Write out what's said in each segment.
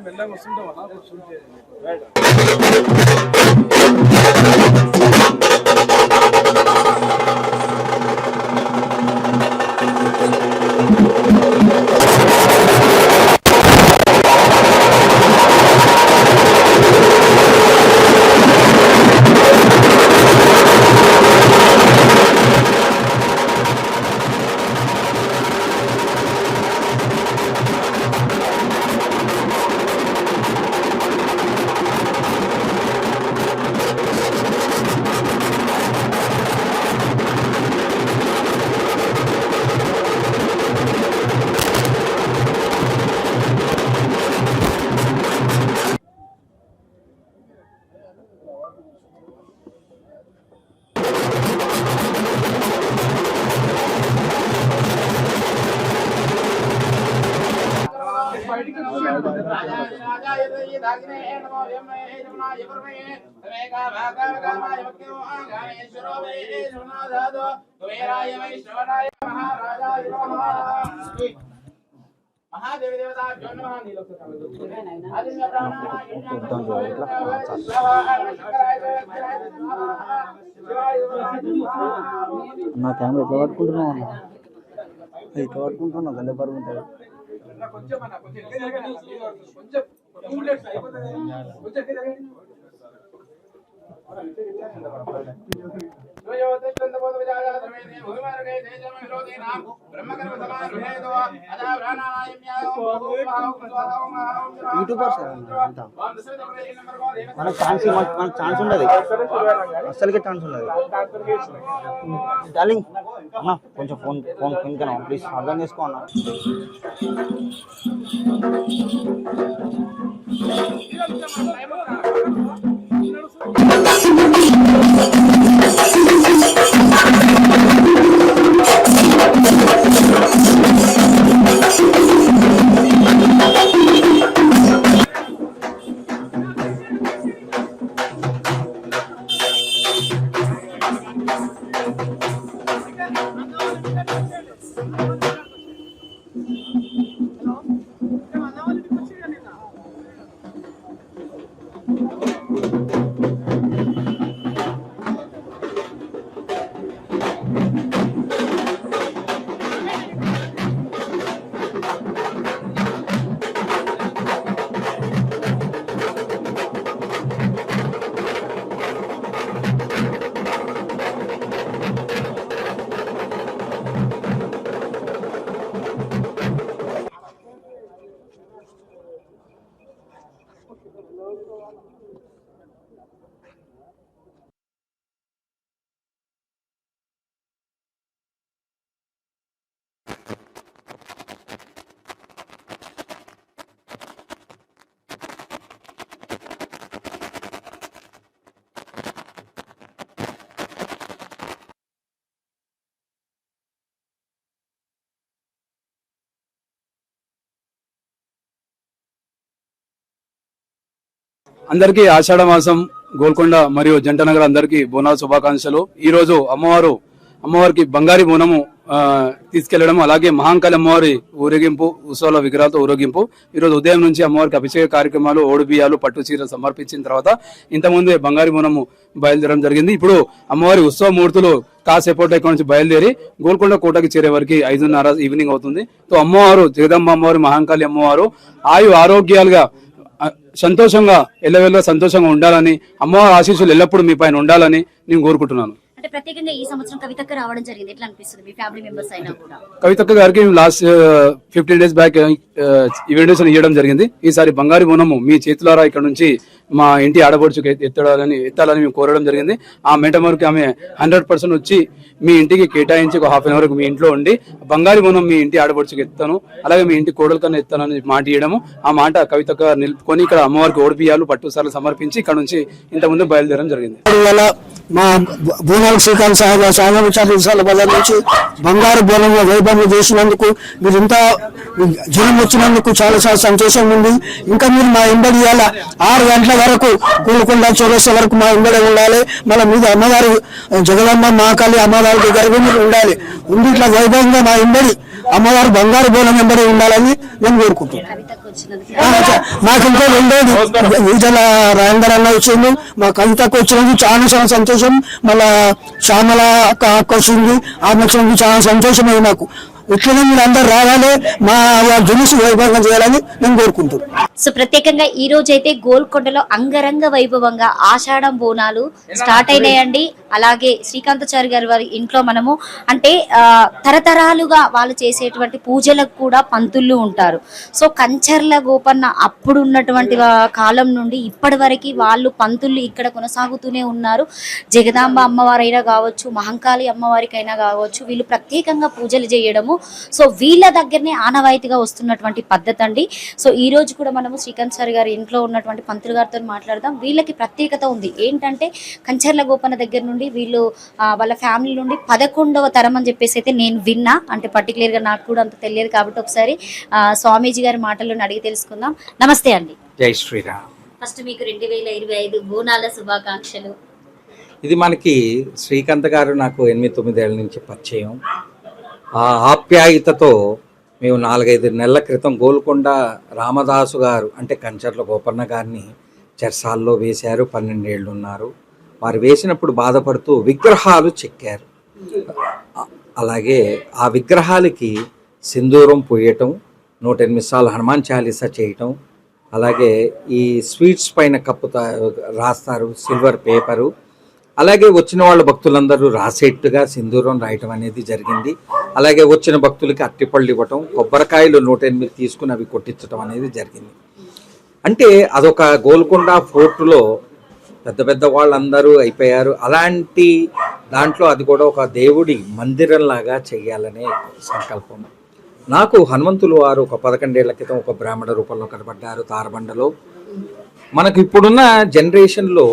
మెల్లగా వస్తుంటాం అలా కూర్చుంటే నా కెమెరా ఎట్లా పట్టుకుంటున్నావు ఇట్లా పట్టుకుంటున్నావు గంట బరువు ఉంటుంది యూట్యూబర్ సార్ మనకు ఛాన్స్ ఉండదు అస్సలకే ఛాన్స్ ఉండదు డార్లింగ్ అన్న కొంచెం ఫోన్ కింద ప్లీజ్ అర్థం చేసుకో అన్న అందరికీ ఆషాఢ మాసం గోల్కొండ మరియు జంటనగర్ అందరికీ బోనాల శుభాకాంక్షలు. ఈ రోజు అమ్మవారికి బంగారి బోనము తీసుకెళ్లడం, అలాగే మహాంకాళి అమ్మవారి ఊరేగింపు, ఉత్సవాల విగ్రహాలతో ఊరేగింపు. ఈ రోజు ఉదయం నుంచి అమ్మవారికి అభిషేక కార్యక్రమాలు, ఓడిబియ్యాలు, పట్టు చీర సమర్పించిన తర్వాత ఇంతకుముందే బంగారి బోనము బయలుదేరడం జరిగింది. ఇప్పుడు అమ్మవారి ఉత్సవ మూర్తులు కాసేపట్లో ఇక్కడ నుంచి బయలుదేరి గోల్కొండ కోటకి చేరే వరకు 5:30 ఈవినింగ్ అవుతుంది. సో అమ్మవారు జగదంబ అమ్మవారి, మహాంకాళి అమ్మవారు ఆరోగ్యాలుగా సంతోషంగా ఎల్లవెల్ల సంతోషంగా ఉండాలని, అమ్మవారి ఆశీస్సులు ఎల్లప్పుడూ మీ పైన ఉండాలని నేను కోరుకుంటున్నాను. అంటే ప్రత్యేకంగా ఈ సంవత్సరం కవితక్క రావడం జరిగింది, ఎట్లా అనిపిస్తుంది మీ ఫ్యామిలీ మెంబర్స్ అయినా కూడా? కవితక్క గారికి లాస్ట్ 15 days బ్యాక్ ఇన్విటేషన్ ఇవ్వడం జరిగింది. ఈసారి బంగారు బోనము మీ చేతులారా ఇక్కడ నుంచి మా ఇంటి ఆడపడుచుకు ఎత్తాలని మేము కోరడం జరిగింది. ఆ మేటమరకు ఆమె 100% వచ్చి మీ ఇంటికి కేటాయించి ఒక హాఫ్ అన్ అవర్ మీ ఇంట్లో ఉండి బంగారు బోనం మీ ఇంటి ఆడపడుచుకు ఎత్తాను, అలాగే మీ ఇంటి కోడలు కన్నా ఎత్తానని మాట ఇవ్వడము, ఆ మాట కవితగా నిలుపుకొని ఇక్కడ అమ్మవారికి ఓడిపియాలు పట్టుసార్లు సమర్పించి ఇక్కడ నుంచి ఇంతకుముందు బయలుదేరడం జరిగింది. మా బోనాల శ్రీకాంత్ సాగర్ బజార్ నుంచి బంగారు బోనం వైభవం చేసినందుకు మీరు ఇంత జనం వచ్చినందుకు చాలా చాలా సంతోషంగా ఉంది. ఇంకా మీరు మా ఇంబడి ఇవాళ 6 గంటల వరకు గోల్కొండ చౌరస్తా వరకు మా ఇంబడి ఉండాలి. మళ్ళీ మీద అమ్మగారు జగదమ్మ మహాకాళి అమ్మవారి దగ్గర మీరు ఉండాలి. ఉండి ఇట్లా వైభవంగా మా ఇంబడి అమ్మవారు బంగారు బోనం వెంబడి ఉండాలని నేను కోరుకుంటున్నాను. మాకు ఇంకో రెండోది విజల రాయందర్ అన్న వచ్చింది, మా కవితకు వచ్చినందుకు చాలా చాలా సంతోషం. మళ్ళా శ్యామల అక్క వచ్చింది, ఆమె వచ్చినందుకు చాలా సంతోషమైంది. నాకు ఇట్లనే మీరు అందరు రావాలి, మా జులుసు వైభవంగా చేయాలని నేను కోరుకుంటున్నాను. సో ప్రత్యేకంగా ఈ రోజు అయితే గోల్కొండలో అంగరంగ వైభవంగా ఆషాఢం బోనాలు స్టార్ట్ అయినాయండి. అలాగే శ్రీకాంతాచారి గారి వారి ఇంట్లో మనము అంటే తరతరాలుగా వాళ్ళు చేసేటువంటి పూజలకు కూడా పంతుళ్ళు ఉంటారు. సో కంచర్ల గోపన్న అప్పుడు ఉన్నటువంటి కాలం నుండి ఇప్పటి వరకు వాళ్ళు పంతుళ్ళు ఇక్కడ కొనసాగుతూనే ఉన్నారు. జగదాంబ అమ్మవారైనా కావచ్చు, మహంకాళి అమ్మవారికైనా కావచ్చు, వీళ్ళు ప్రత్యేకంగా పూజలు చేయడము సో వీళ్ళ దగ్గరనే ఆనవాయితీగా వస్తున్నటువంటి పద్ధతి అండి. సో ఈ రోజు కూడా మనము శ్రీకాంత్ సార్ గారి ఇంట్లో ఉన్నటువంటి పంతులు గారితో మాట్లాడదాం. వీళ్ళకి ప్రత్యేకత ఉంది ఏంటంటే కంచర్ల గోపన్న దగ్గర నుండి వీళ్ళు వాళ్ళ ఫ్యామిలీ నుండి 11వ తరం అని చెప్పేసి అయితే నేను విన్నా. అంటే పర్టికులర్ గా నాకు కూడా అంత తెలియదు కాబట్టి ఒకసారి స్వామీజీ గారి మాటలను అడిగి తెలుసుకుందాం. నమస్తే అండి. జై శ్రీరామ్. ఫస్ట్ మీకు 2025 బోనాల శుభాకాంక్షలు. ఇది మనకి శ్రీకాంత్ గారు నాకు 8-9 ఏళ్ల నుంచి పరిచయం. ఆ ఆప్యాయతతో మేము 4-5 నెలల క్రితం గోల్కొండ రామదాసు గారు అంటే కంచర్ల గోపన్న గారిని చెర్సాల్లో వేశారు. 12 ఏళ్ళు ఉన్నారు. వారు వేసినప్పుడు బాధపడుతూ విగ్రహాలు చెక్కారు. అలాగే ఆ విగ్రహాలకి సింధూరం పోయటం, 108 సార్లు హనుమాన్ చాలీసా చేయటం, అలాగే ఈ స్వీట్స్ పైన రాస్తారు సిల్వర్ పేపరు. అలాగే వచ్చిన వాళ్ళ భక్తులందరూ రాసేట్టుగా సింధూరం రాయటం అనేది జరిగింది. అలాగే వచ్చిన భక్తులకి అట్టిపళ్ళు ఇవ్వటం, కొబ్బరికాయలు 108 తీసుకుని అవి కొట్టించడం అనేది జరిగింది. అంటే అదొక గోల్కొండ ఫోర్టులో పెద్ద పెద్ద వాళ్ళందరూ అయిపోయారు. అలాంటి దాంట్లో అది కూడా ఒక దేవుడి మందిరంలాగా చెయ్యాలనే సంకల్పం. నాకు హనుమంతులు వారు ఒక 11 ఏళ్ల క్రితం ఒక బ్రాహ్మణ రూపంలో కనబడ్డారు తారబండలో. మనకు ఇప్పుడున్న జనరేషన్లో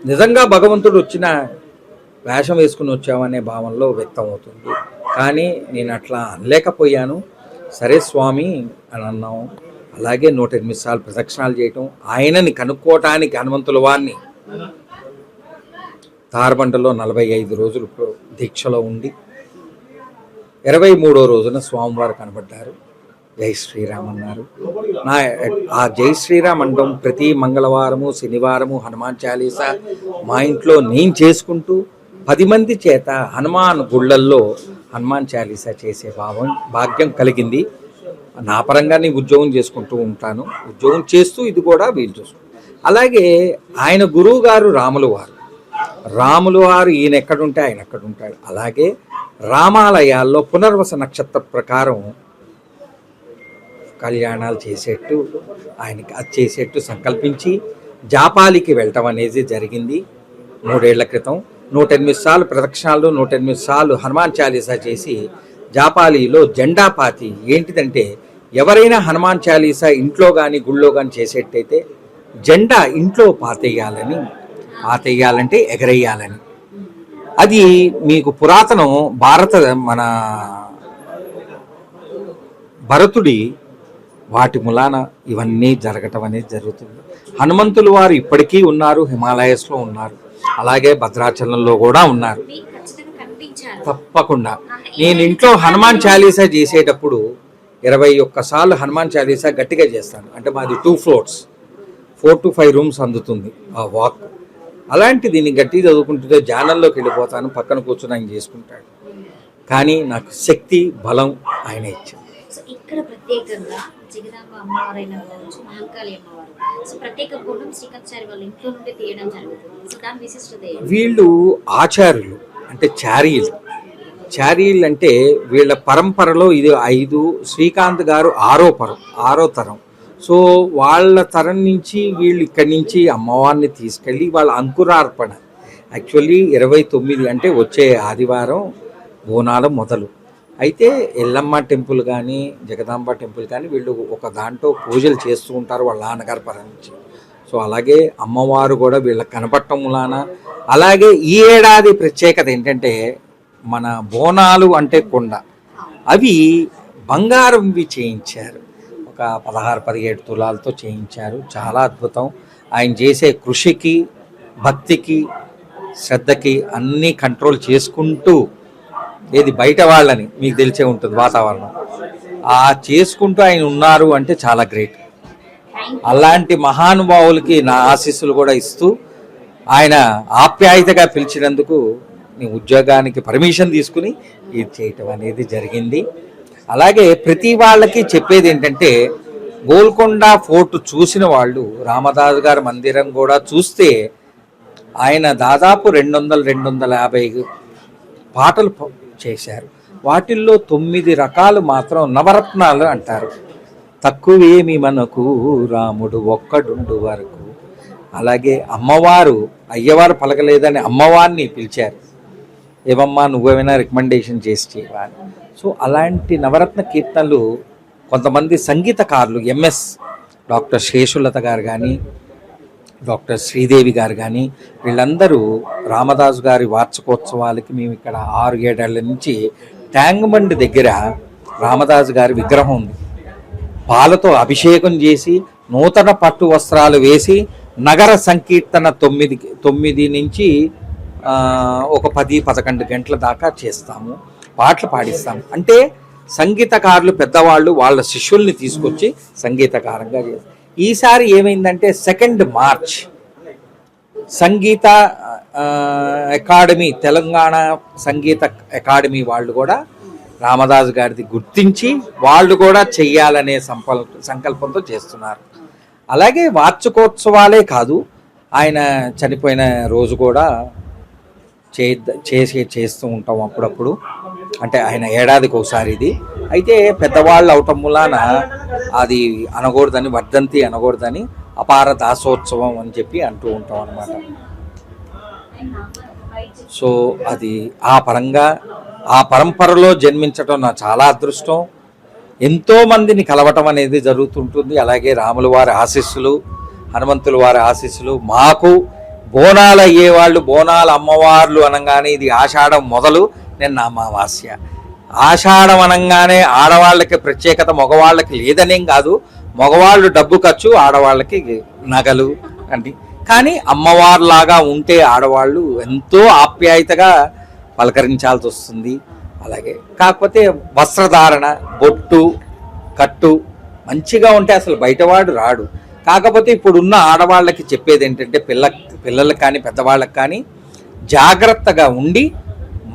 నిజంగా భగవంతుడు వచ్చిన వేషం వేసుకుని వచ్చామనే భావనలో వ్యక్తం అవుతుంది. కానీ నేను అట్లా అనలేకపోయాను. సరే స్వామి అని అన్నాం. అలాగే 108 సార్లు ప్రదక్షిణాలు చేయటం, ఆయనని కనుక్కోవటానికి హనుమంతుల వారిని తారబండలో 45 రోజులు దీక్షలో ఉండి 23వ రోజున స్వామివారు కనబడ్డారు. జై శ్రీరామ్ అన్నారు. ఆ జై శ్రీరామ్ అనడం ప్రతి మంగళవారము శనివారము హనుమాన్ చాలీసా మా ఇంట్లో నేను చేసుకుంటూ 10 మంది చేత హనుమాన్ గుళ్ళల్లో హనుమాన్ చాలీసా చేసే భాగ్యం కలిగింది. నా పరంగా నేను ఉద్యోగం చేసుకుంటూ ఉంటాను. ఉద్యోగం చేస్తూ ఇది కూడా వీలు చూసుకుంటాను. అలాగే ఆయన గురువు గారు రాములు వారు ఈయన ఎక్కడుంటే ఆయన ఎక్కడుంటాడు. అలాగే రామాలయాల్లో పునర్వస నక్షత్ర ప్రకారం కళ్యాణాలు చేసేట్టు ఆయనకి అది చేసేట్టు సంకల్పించి జాపాలికి వెళ్ళటం అనేది జరిగింది 3 ఏళ్ల క్రితం. 108 సార్లు ప్రదక్షిణాలు 108 సార్లు హనుమాన్ చాలీసా చేసి జాపాలిలో జెండా పాతి ఏంటిదంటే ఎవరైనా హనుమాన్ చాలీసా ఇంట్లో కానీ గుళ్ళో కానీ చేసేట్టయితే జెండా ఇంట్లో పాతేయాలంటే ఎగరేయాలని. అది మీకు పురాతనం మన భరతుడి వాటి మూలాన ఇవన్నీ జరగటం అనేది జరుగుతుంది. హనుమంతులు వారు ఇప్పటికీ ఉన్నారు, హిమాలయస్లో ఉన్నారు, అలాగే భద్రాచలంలో కూడా ఉన్నారు. తప్పకుండా నేను ఇంట్లో హనుమాన్ చాలీసా చేసేటప్పుడు 21 సార్లు హనుమాన్ చాలీసా గట్టిగా చేస్తాను. అంటే మాది 2 floors 4 to 5 rooms అందుతుంది ఆ వాక్. అలాంటి దీన్ని గట్టిగా చదువుకుంటుంటే ధ్యానంలోకి వెళ్ళిపోతాను. పక్కన కూర్చొని ఆయన చేసుకుంటాడు. కానీ నాకు శక్తి బలం ఆయన ఇచ్చారు. ఇక్కడ ప్రత్యేకంగా జగదాంబ అమ్మవారైనా కావచ్చు, మహంకాళి అమ్మవారు, సో ప్రత్యేక బోనం శ్రీకాంతాచారి వాళ్ళ ఇంట్లో నుండి తీయడం జరుగుతుంది. సో దాని విశిష్టత వీళ్ళు ఆచార్యులు అంటే చారీలు అంటే వీళ్ళ పరంపరలో ఇది 5, శ్రీకాంత్ గారు 6వ తరం. సో వాళ్ళ తరం నుంచి వీళ్ళు ఇక్కడి నుంచి అమ్మవారిని తీసుకెళ్ళి వాళ్ళ అంకురార్పణ యాక్చువల్లీ 29 అంటే వచ్చే ఆదివారం బోనాలు మొదలు. అయితే ఎల్లమ్మ టెంపుల్ కానీ జగదాంబ టెంపుల్ కానీ వీళ్ళు ఒక దాంట్లో పూజలు చేస్తూ ఉంటారు వాళ్ళ నాన్నగారి పరం నుంచి. సో అలాగే అమ్మవారు కూడా వీళ్ళకి కనపడటం మూలాన, అలాగే ఈ ఏడాది ప్రత్యేకత ఏంటంటే మన బోనాలు అంటే కొండ అవి బంగారంవి చేయించారు. ఒక 16-17 తులాలతో చేయించారు. చాలా అద్భుతం. ఆయన చేసే కృషికి, భక్తికి, శ్రద్ధకి అన్నీ కంట్రోల్ చేసుకుంటూ, ఏది బయట వాళ్ళని మీకు తెలిసే ఉంటుంది వాతావరణం, ఆ చేసుకుంటూ ఆయన ఉన్నారు అంటే చాలా గ్రేట్. అలాంటి మహానుభావులకి నా ఆశీస్సులు కూడా ఇస్తూ, ఆయన ఆప్యాయతగా పిలిచినందుకు నేను ఉద్యోగానికి పర్మిషన్ తీసుకుని ఇది చేయటం అనేది జరిగింది. అలాగే ప్రతి వాళ్ళకి చెప్పేది ఏంటంటే, గోల్కొండ ఫోర్ట్ చూసిన వాళ్ళు రామదాసు గారి మందిరం కూడా చూస్తే ఆయన దాదాపు 200-250 పాటలు చేశారు. వాటిల్లో 9 రకాలు మాత్రం నవరత్నాలు అంటారు. తక్కువేమి మనకు రాముడు ఒక్కడుండు వరకు. అలాగే అమ్మవారు, అయ్యవారు పలకలేదని అమ్మవారిని పిలిచారు, ఏమమ్మా నువ్వేమైనా రికమెండేషన్ చేసి చేయవా. సో అలాంటి నవరత్న కీర్తనలు కొంతమంది సంగీతకారులు ఎంఎస్ డాక్టర్ శేషులత గారు కానీ, డాక్టర్ శ్రీదేవి గారు కానీ, వీళ్ళందరూ రామదాసు గారి వార్షికోత్సవాలకి మేము ఇక్కడ 6-7 ఏళ్ల నుంచి ట్యాంగ్బండ్ దగ్గర రామదాసు గారి విగ్రహం ఉంది, పాలతో అభిషేకం చేసి నూతన పట్టు వస్త్రాలు వేసి నగర సంకీర్తన 9 నుంచి ఒక 10-11 గంటల దాకా చేస్తాము, పాటలు పాడిస్తాము. అంటే సంగీతకారులు పెద్దవాళ్ళు వాళ్ళ శిష్యుల్ని తీసుకొచ్చి సంగీతకారంగా చేస్తారు. ఈసారి ఏమైందంటే 2 మార్చ్ సంగీత అకాడమీ, తెలంగాణ సంగీత అకాడమీ వాళ్ళు కూడా రామదాసు గారిది గుర్తించి వాళ్ళు కూడా చెయ్యాలనే సంకల్పంతో చేస్తున్నారు. అలాగే వార్షికోత్సవాలే కాదు, ఆయన చనిపోయిన రోజు కూడా చేస్తూ ఉంటాం అప్పుడప్పుడు. అంటే ఆయన ఏడాదికి ఒకసారి ఇది. అయితే పెద్దవాళ్ళు అవటం మూలాన అది అనకూడదని, వర్ధంతి అనకూడదని అపార దాసోత్సవం అని చెప్పి అంటూ ఉంటాం అన్నమాట. సో అది ఆ పరంగా, ఆ పరంపరలో జన్మించడం నా చాలా అదృష్టం. ఎంతోమందిని కలవటం అనేది జరుగుతుంటుంది. అలాగే రాముల వారి ఆశీస్సులు, హనుమంతుల వారి ఆశీస్సులు మాకు. బోనాలు అయ్యేవాళ్ళు, బోనాలు అమ్మవార్లు అనగానే ఇది ఆషాఢం మొదలు, నిన్న అమావాస్య. ఆషాఢం అనగానే ఆడవాళ్ళకి ప్రత్యేకత, మగవాళ్ళకి లేదనేం కాదు. మగవాళ్ళు డబ్బు ఖర్చు, ఆడవాళ్ళకి నగలు అంటే. కానీ అమ్మవారిలాగా ఉంటే ఆడవాళ్ళు ఎంతో ఆప్యాయతగా పలకరించాల్సి వస్తుంది. అలాగే కాకపోతే వస్త్రధారణ, బొట్టు, కట్టు మంచిగా ఉంటే అసలు బయటవాడు రాడు. కాకపోతే ఇప్పుడున్న ఆడవాళ్ళకి చెప్పేది ఏంటంటే, పిల్లలకు కానీ పెద్దవాళ్ళకి కానీ జాగ్రత్తగా ఉండి,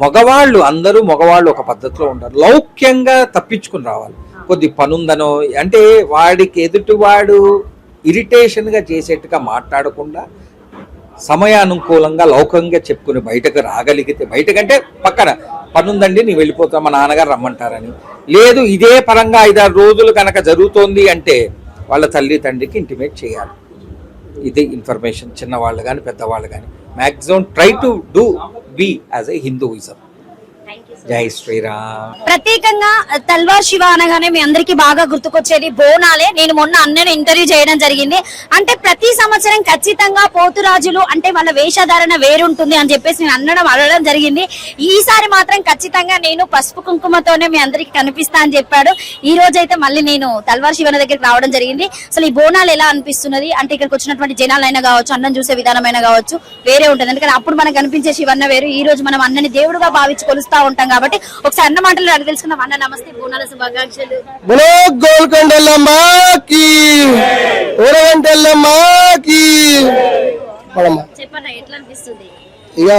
మగవాళ్ళు అందరూ మగవాళ్ళు ఒక పద్ధతిలో ఉంటారు, లౌక్యంగా తప్పించుకుని రావాలి. కొద్ది పనుందనో అంటే వాడికి ఎదుటివాడు ఇరిటేషన్గా చేసేట్టుగా మాట్లాడకుండా సమయానుకూలంగా లౌకంగా చెప్పుకుని బయటకు రాగలిగితే, బయటకంటే పక్కన పనుందండి నీ వెళ్ళిపోతా మా నాన్నగారు రమ్మంటారని, లేదు ఇదే పరంగా 5-6 రోజులు కనుక జరుగుతోంది అంటే వాళ్ళ తల్లి తండ్రికి ఇంటిమేట్ చేయాలి. ఇది ఇన్ఫర్మేషన్. చిన్నవాళ్ళు కానీ పెద్దవాళ్ళు కానీ maximum try to do be as a Hinduism. జై శ్రీరామ్. ప్రత్యేకంగా తల్వార్ శివ అనగానే మీ అందరికి బాగా గుర్తుకొచ్చేది బోనాలే. నేను మొన్న అన్నని ఇంటర్వ్యూ చేయడం జరిగింది. అంటే ప్రతి సంవత్సరం ఖచ్చితంగా పోతురాజులు అంటే వాళ్ళ వేషధారణ వేరుంటుంది అని చెప్పేసి నేను అడగడం జరిగింది. ఈసారి మాత్రం ఖచ్చితంగా నేను పసుపు కుంకుమతోనే మీ అందరికి కనిపిస్తా అని చెప్పాడు. ఈ రోజు అయితే మళ్ళీ నేను తల్వార్ శివన దగ్గరికి రావడం జరిగింది. అసలు ఈ బోనాలు ఎలా అనిపిస్తున్నది అంటే, ఇక్కడికి వచ్చినటువంటి జనాలైనా కావచ్చు, అన్నం చూసే విధానమైనా కావచ్చు వేరే ఉంటుంది. ఎందుకంటే అప్పుడు మనకు కనిపించే శివన్న వేరు, ఈ రోజు మనం అన్నని దేవుడుగా భావించి కొలుస్తా ఉంటాం కాబట్టి ఒకసారి అన్న మాటలు అడిగి తెలుసుకుందాం. అన్న నమస్తే, బోనాల శుభాకాంక్షలు. బోలో గోల్కొండలమ్మకి, ఓరగంటెల్లమ్మకి. చెప్పన్న ఎట్లా అనిపిస్తుంది? ఇక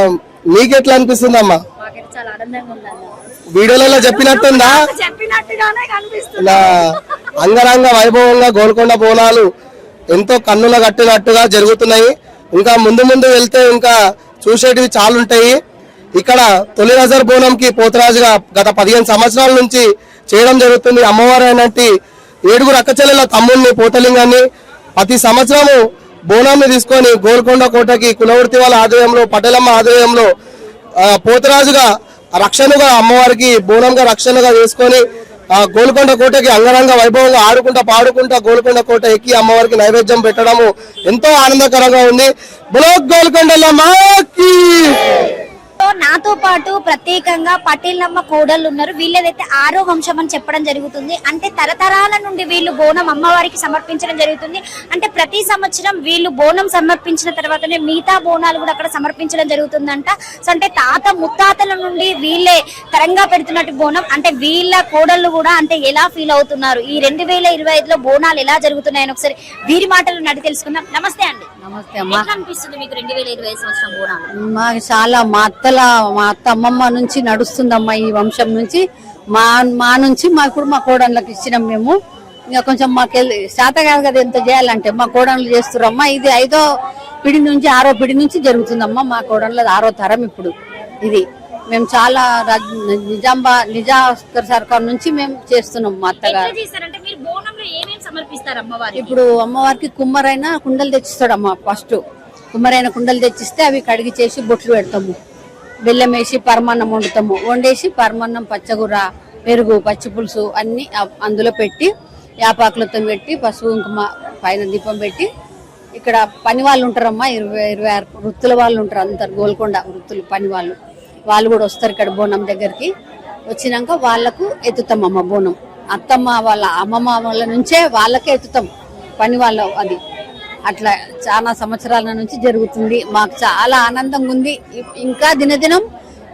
నీకెట్లా అనిపిస్తుందమ్మా? మాకైతే చాలా ఆనందంగా ఉందన్న. వీడియోలలో చెప్పినట్టుందా? చెప్పినట్టుగానే కనిపిస్తుంది. ఇలా అంగరంగ వైభవంగా గోల్కొండ బోనాలు ఎంతో కన్నుల కట్టినట్టుగా జరుగుతున్నాయి. ఇంకా ముందు ముందు వెళ్తే ఇంకా చూసేటివి చాలా ఉంటాయి. ఇక్కడ తొలి నజర్ బోనంకి పోతురాజుగా గత 15 సంవత్సరాల నుంచి చేయడం జరుగుతుంది. అమ్మవారు అయినట్టు 7 అక్కచెల్లెల తమ్ముల్ని పోతలింగాన్ని ప్రతి సంవత్సరము బోనాన్ని తీసుకొని గోల్కొండ కోటకి కులవృత్తి వాళ్ళ ఆధ్వర్యంలో పటేలమ్మ ఆధ్వర్యంలో పోతరాజుగా రక్షణగా అమ్మవారికి బోనంగా రక్షణగా వేసుకొని గోల్కొండ కోటకి అంగరంగ వైభవంగా ఆడుకుంటా పాడుకుంటా గోల్కొండ కోట ఎక్కి అమ్మవారికి నైవేద్యం పెట్టడము ఎంతో ఆనందకరంగా ఉంది. బలో గోల్కొండలమ్మకి. నాతో పాటు ప్రత్యేకంగా పటేలమ్మ కోడళ్ళు ఉన్నారు. వీళ్ళదైతే 6వ వంశం అని చెప్పడం జరుగుతుంది. అంటే తరతరాల నుండి వీళ్ళు బోనం అమ్మవారికి సమర్పించడం జరుగుతుంది. అంటే ప్రతి సంవత్సరం వీళ్ళు బోనం సమర్పించిన తర్వాతనే మిగతా బోనాలు కూడా అక్కడ సమర్పించడం జరుగుతుందంట. సో అంటే తాత ముత్తాతల నుండి వీళ్ళే తరంగా పెడుతున్నట్టు బోనం. అంటే వీళ్ళ కోడళ్ళు కూడా అంటే ఎలా ఫీల్ అవుతున్నారు, ఈ 2025లో బోనాలు ఎలా జరుగుతున్నాయని ఒకసారి వీరి మాటలు నడి తెలుసుకుందాం. నమస్తే అండి. నమస్తే అమ్మా. ఎట్లా అనిపిస్తుంది మీకు 2025 సంవత్సరం బోనాలు? మాకు చాలా మా అత్త అమ్మమ్మ నుంచి నడుస్తుందమ్మా ఈ వంశం నుంచి. మా నుంచి ఇప్పుడు మా కోడళ్ళకి ఇచ్చినాం మేము. ఇంకా కొంచెం మాకు శాత కాదు కదా ఎంత చేయాలంటే, మా కోడళ్ళు చేస్తున్నారమ్మా. ఇది 5వ పిడి నుంచి 6వ పిడి నుంచి జరుగుతుందమ్మా. మా కోడళ్ళ 6వ తరం ఇప్పుడు ఇది. మేము చాలా నిజాంబర్ సర్కార్ నుంచి మేము చేస్తున్నాం. మా అత్తగారు ఇప్పుడు అమ్మవారికి కుమ్మరైన కుండలు తెచ్చిస్తాడమ్మా. ఫస్ట్ కుమ్మరైన కుండలు తెచ్చిస్తే అవి కడిగి చేసి బొట్లు పెడతాము. బెల్లం వేసి పరమాన్నం వండేసి పరమాన్నం, పచ్చగూర, పెరుగు, పచ్చి పులుసు అన్ని అందులో పెట్టి యాపాకులతో పెట్టి పసుపు కుంకుమ పైన దీపం పెట్టి ఇక్కడ పని వాళ్ళు ఉంటారమ్మా. 26 వృత్తుల వాళ్ళు ఉంటారు. అందరు గోల్కొండ వృత్తులు పని వాళ్ళు కూడా వస్తారు ఇక్కడ బోనం దగ్గరికి. వచ్చినాక వాళ్ళకు ఎత్తుతామమ్మ బోనం. అత్తమ్మ వాళ్ళ అమ్మమ్మ వాళ్ళ నుంచే వాళ్ళకే ఎత్తుతాం పని వాళ్ళ. అది అట్లా చాలా సంవత్సరాల నుంచి జరుగుతుంది. మాకు చాలా ఆనందంగా ఉంది. ఇంకా దినదినం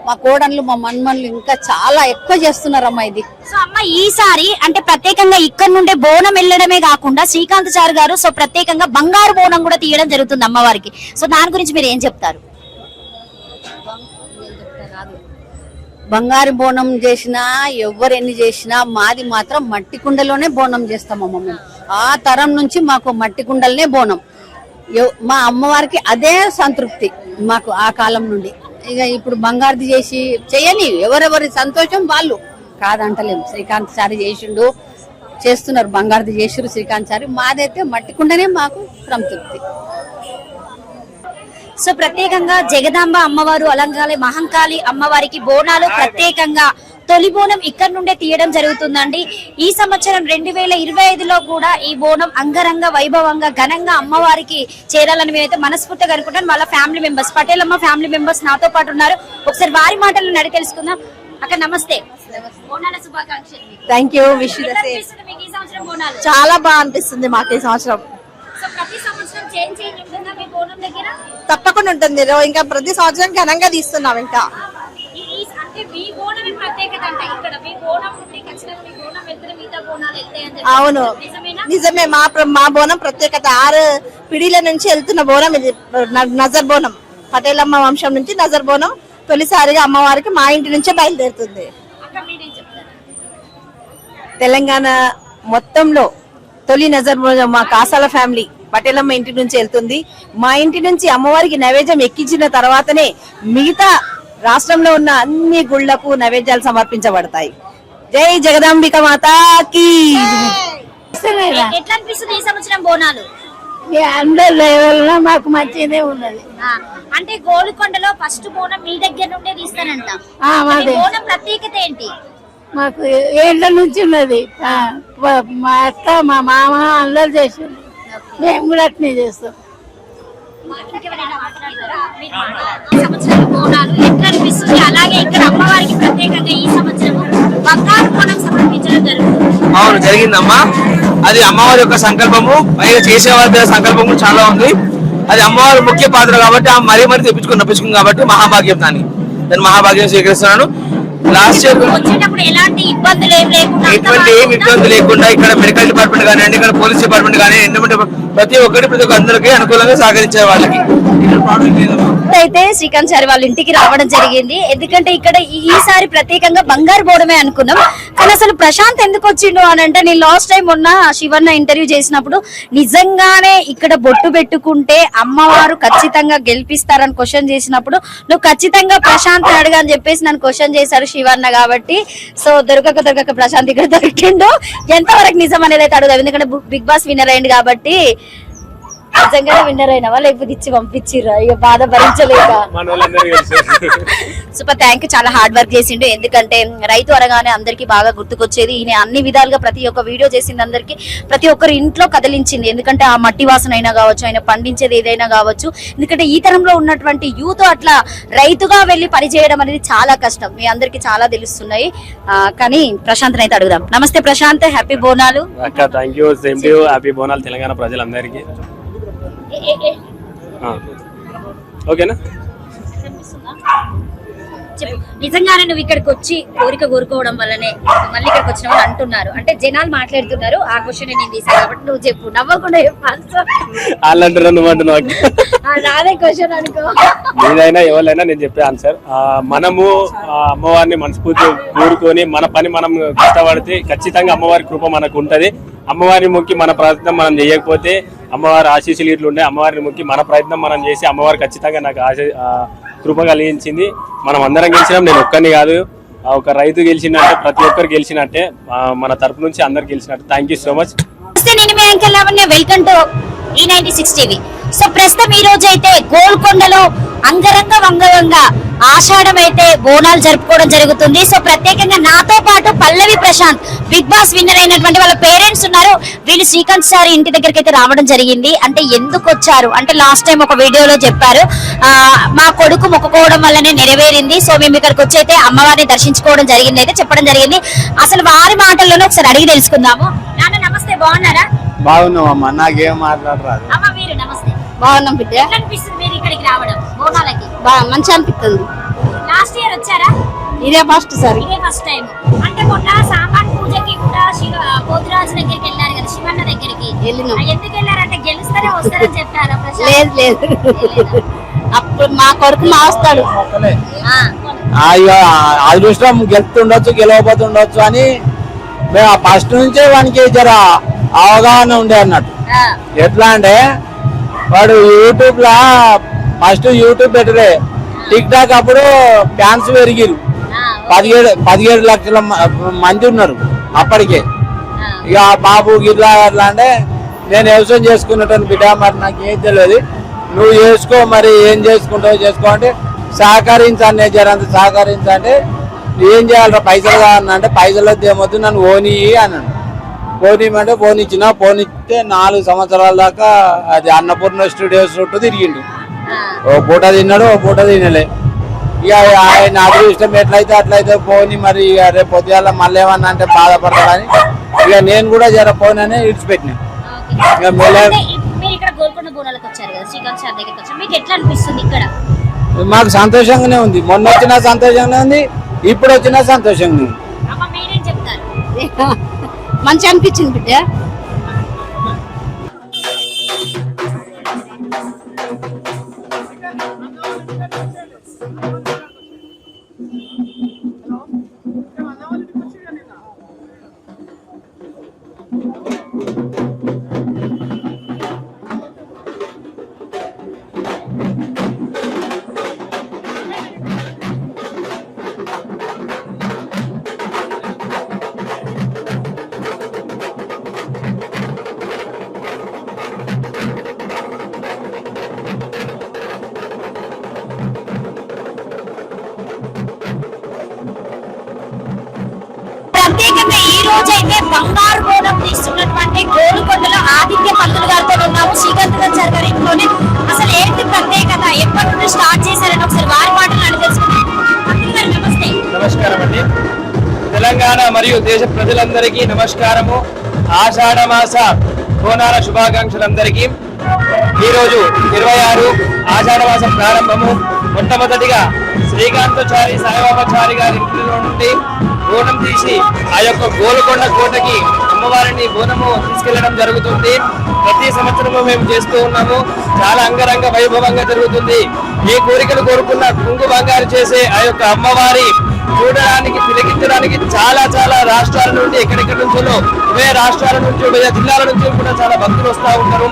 మా కోడళ్ళు మా మన్మన్లు ఇంకా చాలా ఎక్కువ చేస్తున్నారమ్మా ఇది. సో అమ్మ ఈసారి అంటే ప్రత్యేకంగా ఇక్కడ నుండే బోనం వెళ్ళడమే కాకుండా శ్రీకాంత్ చార్ గారు సో ప్రత్యేకంగా బంగారు బోనం కూడా తీయడం జరుగుతుంది అమ్మవారికి. సో దాని గురించి మీరు ఏం చెప్తారు? బంగారు బోనం చేసినా ఎవరు ఎన్ని చేసినా మాది మాత్రం మట్టి కుండలోనే బోనం చేస్తామమ్మ మేము. ఆ తరం నుంచి మాకు మట్టి కుండలనే బోనం. మా అమ్మవారికి అదే సంతృప్తి మాకు ఆ కాలం నుండి. ఇక ఇప్పుడు బంగారుది చేసి చేయని ఎవరెవరి సంతోషం వాళ్ళు కాదంటలేము. శ్రీకాంత్ చారి చేసిండు, చేస్తున్నారు. బంగారుది చేసిరు శ్రీకాంత్ చారి. మాదైతే మట్టి కుండనే మాకు సంతృప్తి. సో ప్రత్యేకంగా జగదాంబ అమ్మవారు అలంకాలి మహంకాళి అమ్మవారికి బోనాలు ప్రత్యేకంగా తొలి బోనం ఇక్కడ నుండే తీయడం జరుగుతుందండి. ఈ సంవత్సరం 2025లో కూడా ఈ బోనం అంగరంగ వైభవంగా ఘనంగా అమ్మవారికి చేరాలని మేమైతే మనస్ఫూర్తిగా అనుకుంటాం. వాళ్ళ family members Patelamma family members నాతో పాటు ఉన్నారు. ఒకసారి వారి మాటలు నడి తెలుసుకుందాం. అక్కడ నమస్తే, బోనాల శుభాకాంక్షలు. Thank you. Wish you the same. చాలా బాగా అనిపిస్తుంది మాకు ఈ సంవత్సరం. తప్పకుండా ఉంటుంది. ఇంకా ప్రతి సంవత్సరం ఘనంగా తీస్తున్నాం. ఇంకా అవును, నిజమే. మా బోనం ప్రత్యేకత. 6 పిడిల నుంచి వెళ్తున్న బోనం ఇది. నజర్ బోనం, పటేలమ్మ వంశం నుంచి నజర్ బోనం తొలిసారిగా అమ్మవారికి మా ఇంటి నుంచే బయలుదేరుతుంది. తెలంగాణ మొత్తంలో తొలి నజర్ బోనం మా కాసాల ఫ్యామిలీ పటేలమ్మ ఇంటి నుంచి వెళ్తుంది. మా ఇంటి నుంచి అమ్మవారికి నైవేద్యం ఎక్కించిన తర్వాతనే మిగతా రాష్ట్రంలో ఉన్న అన్ని గుళ్లకు నైవేద్యాలు సమర్పించబడతాయి. జై జగదాంబిక మాతాకి. ఎట్లా అనిపిస్తుంది ఈ సంవత్సరం బోనాలు? అందరూ మాకు మంచిగానే ఉన్నది. అంటే గోల్కొండలో ఫస్ట్ బోనం మీ దగ్గర నుండే తీస్తానంట. బోనం ప్రత్యేకత ఏంటి? మాకు ఏళ్ళ నుంచి ఉన్నది. మా అత్త మా మామ అందరు చేసింది. మేము కూడా అట్నే చేస్తాం. అలాగే ఇక్కడ అమ్మవారికి ప్రత్యేకంగా ఈ సంవత్సరం బంగారు బోనం సమర్పించడం జరుగుతుంది. అవును, జరిగిందమ్మా. అది అమ్మవారి యొక్క సంకల్పము. పైగా చేసేవారి సంకల్పము చాలా ఉంది. అది అమ్మవారి ముఖ్య పాత్ర కాబట్టి ఆమె మరీ తెప్పించుకుంది కాబట్టి మహాభాగ్యం. దాన్ని మహాభాగ్యం స్వీకరిస్తున్నాను. లాస్ట్ ఇయర్ ఎటువంటి ఇబ్బంది లేకుండా ఇక్కడ మెడికల్ డిపార్ట్మెంట్ కానివ్వండి, ఇక్కడ పోలీస్ డిపార్ట్మెంట్ కానీ, ప్రతి ఒక్క అందరికీ అనుకూలంగా సహకరించే వాళ్ళకి అయితే శ్రీకాంత్ సార్ వాళ్ళ ఇంటికి రావడం జరిగింది. ఎందుకంటే ఇక్కడ ఈసారి ప్రత్యేకంగా బంగారు బోడమే అనుకున్నాం, కానీ అసలు ప్రశాంత్ ఎందుకు వచ్చిండు అని అంటే, నేను లాస్ట్ టైం మొన్న శివన్న ఇంటర్వ్యూ చేసినప్పుడు నిజంగానే ఇక్కడ బొట్టు పెట్టుకుంటే అమ్మవారు ఖచ్చితంగా గెలిపిస్తారని క్వశ్చన్ చేసినప్పుడు నువ్వు ఖచ్చితంగా ప్రశాంత్ అడుగు అని చెప్పేసి నన్ను క్వశ్చన్ చేశారు శివన్న. కాబట్టి సో దొరకక ప్రశాంత్ ఇక్కడ దొరికిండు. ఎంతవరకు నిజం అనేది అయితే అడుగుదాం, ఎందుకంటే బిగ్ బాస్ విన్నర్ అయింది కాబట్టి. నిజంగానే విన్నర్ అయినావా లేకపోతే ఇచ్చి పంపించిర్రా? ఇక బాధ భరించలేక. Super, thank you. చాలా హార్డ్ వర్క్ చేసిండు. ఎందుకంటే రైతు అనగానే అందరికి బాగా గుర్తుకొచ్చేది ఈయన. అన్ని విధాలుగా ప్రతి ఒక్క వీడియో చేసింది అందరికి, ప్రతి ఒక్కరు ఇంట్లో కదిలించింది. ఎందుకంటే ఆ మట్టి వాసన అయినా కావచ్చు, ఆయన పండించేది ఏదైనా కావచ్చు. ఎందుకంటే ఈ తరంలో ఉన్నటువంటి యూత్ అట్లా రైతుగా వెళ్లి పని చేయడం అనేది చాలా కష్టం. మీ అందరికి చాలా తెలుస్తున్నాయి. కానీ ప్రశాంత్ అయితే అడుగుదాం. నమస్తే Prashant, happy Bonalu. Thank you, same to you. Happy Bonalu Telangana ప్రజలందరికీ. ఓకేనా? చెప్పు, నిజంగానే నువ్వు ఇక్కడికి వచ్చి కోరిక కోరుకోవడం వల్లనే మళ్ళీ ఇక్కడికి వచ్చిన వాళ్ళు అంటున్నారు, అంటే జనాలు మాట్లాడుతున్నారు. ఆ క్వశ్చన్ నేను తీసాను కాబట్టి నువ్వు చెప్పు, నవ్వకుండా నాదే క్వశ్చన్ అనుకో. ఏదైనా ఎవరైనా నేను చెప్పే ఆన్సర్. మనము అమ్మవారిని మనస్ఫూర్తి కోరుకొని మన పని మనం కష్టపడితే ఖచ్చితంగా అమ్మవారి కృప మనకు ఉంటది. అమ్మవారిని మొక్కి మన ప్రయత్నం మనం చేయకపోతే అమ్మవారి ఆశీస్సులు ఇట్లు ఉండే. అమ్మవారిని మొక్కి మన ప్రయత్నం మనం చేసి అమ్మవారు ఖచ్చితంగా నాకు కృప కలిగించింది. మనం అందరం గెలిచినాం, నేను ఒక్కరిని కాదు. ఒక రైతు గెలిచినట్టే ప్రతి ఒక్కరు గెలిచినట్టే, మన తరపు నుంచి అందరు గెలిచినట్టే. Thank you so much. నేను మీ anchor Lavanya, welcome to E96 TV. So ప్రస్తుతం ఈ రోజు అయితే గోల్కొండలో అంగరంగ వంగరంగా ఆషాఢం అయితే బోనాలు జరుపుకోవడం జరుగుతుంది. సో ప్రత్యేకంగా నాతో పాటు పల్లవి ప్రశాంత్, బిగ్ బాస్ విన్నర్ అయినటువంటి వాళ్ళ పేరెంట్స్ ఉన్నారు. వీళ్ళు శ్రీకాంత్ సార్ ఇంటి దగ్గరికి అయితే రావడం జరిగింది. అంటే ఎందుకు వచ్చారు అంటే, లాస్ట్ టైం ఒక వీడియోలో చెప్పారు, మా కొడుకు మొక్కుకోవడం వల్లనే నెరవేరింది. సో మేము ఇక్కడికి వచ్చి అయితే అమ్మవారిని దర్శించుకోవడం జరిగింది అయితే చెప్పడం జరిగింది. అసలు వారి మాటల్లోనే ఒకసారి అడిగి తెలుసుకుందాము. నాన్న నమస్తే, బాగున్నారా? బాగున్నావు అమ్మ, నాకేం మాట్లాడరాదు. అమ్మ మీరు నమస్తే. బాగున్నాం బిడ్డ. ఎట్లా అనిపిస్తుంది మీరు ఇక్కడికి రావడం బోనాలకి? మంచి అనిపిస్తుంది. లాస్ట్ ఇయర్ వచ్చారా? ఇదే ఫస్ట్ సార్. ఇదే ఫస్ట్ టైం. అంటే మొన్న సామాన్ పూజకి కూడా పోతురాజు దగ్గరికి వెళ్ళారు కదా, శివన్న దగ్గరికి వెళ్ళినాం. ఎందుకు వెళ్ళారంటే గెలుస్తారే వస్తారని చెప్పారా? లేదు లేదు, అప్పుడు మా కొడుకు మా వస్తాడు. అదృష్టం గెలుతుండొచ్చు, గెలవబోతుండొచ్చు అని మేము ఫస్ట్ నుంచే వానికి జర అవగాహన ఉండే అన్నట్టు. ఎట్లా అంటే వాడు యూట్యూబ్ లా ఫస్ట్ యూట్యూబ్ పెట్టలే, టిక్ టాక్ అప్పుడు ఫ్యాన్స్ పెరిగిరు. 17 లక్షల మంది ఉన్నారు అప్పటికే. ఇక బాబు గిట్లా అట్లా అంటే నేను వ్యవసాయం చేసుకున్నట్టు బిడ్డ, మరి నాకు ఏం తెలియదు, నువ్వు చేసుకో, మరి ఏం చేసుకుంటావు చేసుకో అంటే సహకరించండి, జరంత సహకరించంటే ఏం చేయాలరా పైసలు కావాలంటే పైసలు ఏమొద్దు నన్ను ఓని అన్నాడు. పోనీమంటే ఫోన్ ఇచ్చిన, ఫోన్ ఇస్తే 4 సంవత్సరాల దాకా అది అన్నపూర్ణ స్టూడియోస్ చుట్టూ తిరిగిండు. ఓ పూట తిన్నాడు, ఓ పూట తినలే. ఇక ఆయన అదృష్టం ఎట్లయితే అట్లయితే పోని, మరి ఇక రేపు పొద్దుగాల మళ్ళీ ఏమన్నా అంటే బాధపడతాడని ఇక నేను కూడా జర ఫోన్ అని ఇడిచిపెట్టినా. ఇక మాకు సంతోషంగానే ఉంది, మొన్న వచ్చినా సంతోషంగానే ఉంది, ఇప్పుడు వచ్చినా సంతోషంగానే ఉంది. మంచి అనిపించింది బిడ్డ. ప్రత్యేకంగా ఈ రోజు అయితే బంగారు బోనం తీస్తున్నటువంటి గోల్కొండలో ఆదిత్య పంతులు గారితో ఉన్నాము, శ్రీకాంత్ సార్ గారి ఇంట్లోనే. అసలు ఏంటి ప్రత్యేకత, ఎప్పటి నుండి స్టార్ట్ చేశారని ఒకసారి వారి మాటలు అడిగి తెలుసుకుందాం. పంతులు గారు నమస్తే. నమస్కారం అండి. తెలంగాణ మరియు దేశ ప్రజలందరికీ నమస్కారము. ఆషాఢ మాస బోనాల శుభాకాంక్షలందరికీ. ఈ రోజు 26 ఆషాఢ మాసం ప్రారంభము. మొట్టమొదటిగా శ్రీకాంతాచారి సాయిబాబాచారి గారి ఇంట్లో నుండి బోనం తీసి ఆ యొక్క గోల్కొండ కోటకి అమ్మవారిని బోనము తీసుకెళ్లడం జరుగుతుంది. ప్రతి సంవత్సరము మేము చేస్తూ ఉన్నాము. చాలా అంగరంగ వైభవంగా జరుగుతుంది. ఏ కోరికలు కోరుకున్న కుంగు బంగారు చేసే ఆ యొక్క అమ్మవారి చూడడానికి తిలకించడానికి చాలా చాలా రాష్ట్రాల నుండి ఎక్కడెక్కడి నుంచో ఉభయ రాష్ట్రాల నుంచి ఉభయ జిల్లాల నుంచి కూడా చాలా భక్తులు వస్తూ ఉంటారు.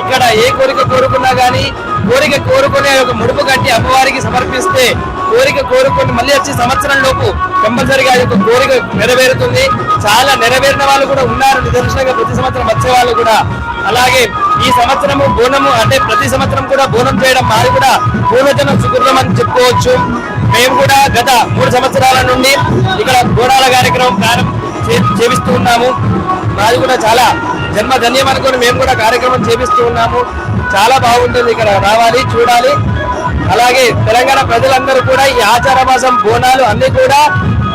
ఇక్కడ ఏ కోరిక కోరుకున్నా గానీ కోరిక కోరుకునే ఒక ముడుపు కట్టి అమ్మవారికి సమర్పిస్తే కోరిక కోరుకొని మళ్ళీ వచ్చే సంవత్సరం లోపు కంపల్సరిగా ఆ యొక్క కోరిక నెరవేరుతుంది. చాలా నెరవేరిన వాళ్ళు కూడా ఉన్నారు, నిదర్శనంగా ప్రతి సంవత్సరం వచ్చే వాళ్ళు కూడా. అలాగే ఈ సంవత్సరము బోనము అంటే ప్రతి సంవత్సరం కూడా బోనం చేయడం మాది కూడా పూర్వజనం సుకృతం అని చెప్పుకోవచ్చు. మేము కూడా గత 3 సంవత్సరాల నుండి ఇక్కడ బోనాల కార్యక్రమం చేపిస్తూ ఉన్నాము. మాది కూడా చాలా జన్మధన్యం అనుకుని మేము కూడా కార్యక్రమం చేపిస్తూ ఉన్నాము. చాలా బాగుంటుంది, ఇక్కడ రావాలి, చూడాలి. అలాగే తెలంగాణ ప్రజలందరూ కూడా ఈ ఆచార మాసం బోనాలు అన్ని కూడా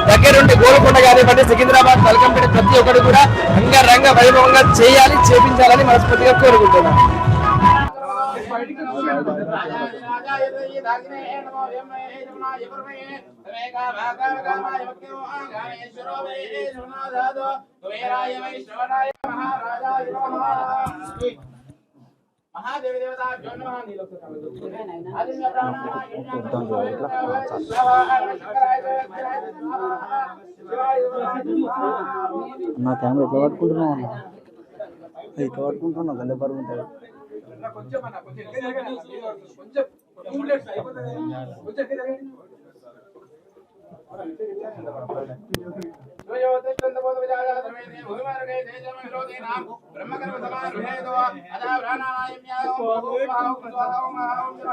దగ్గరుండి గోల్కొండ కానివ్వండి, సికింద్రాబాద్, మల్కంపేట ప్రతి ఒక్కరు కూడా అంగరంగ వైభవంగా చేయాలి, చేపించాలని మనస్ఫూర్తిగా కోరుకుంటున్నాం. నా కెమెరా ఎట్లా పట్టుకుంటున్నావు? ఇట్లా పట్టుకుంటున్నావు, గంట బరువు ఉంటుంది.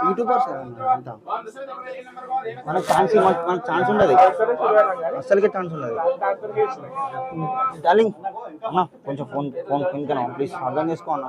యూట్యూబర్ సార్ మనకు ఛాన్స్ ఉండదు, అసలుకే ఛాన్స్ ఉండదు. డార్లింగ్ అన్న కొంచెం ఫోన్ కిందనా ప్లీజ్, అర్థం చేసుకో అన్న.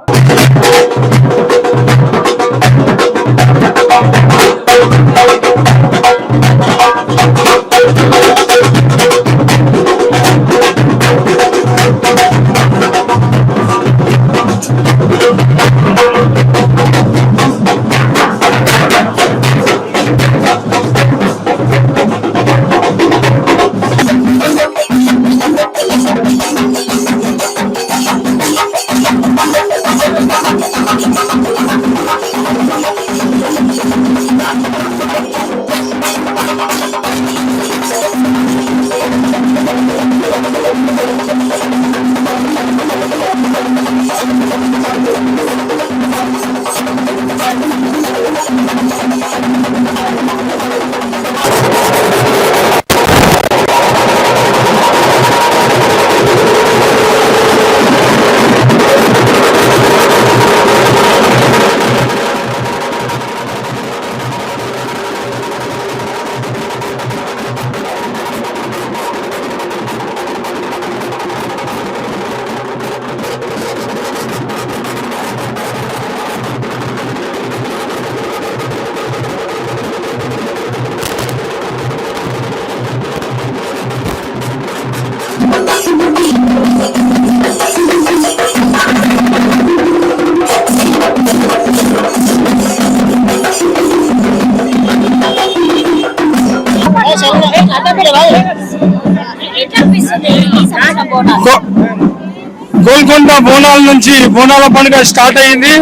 గోల్కొండ బోనాల నుంచి బోనాల పండుగ స్టార్ట్ అయింది.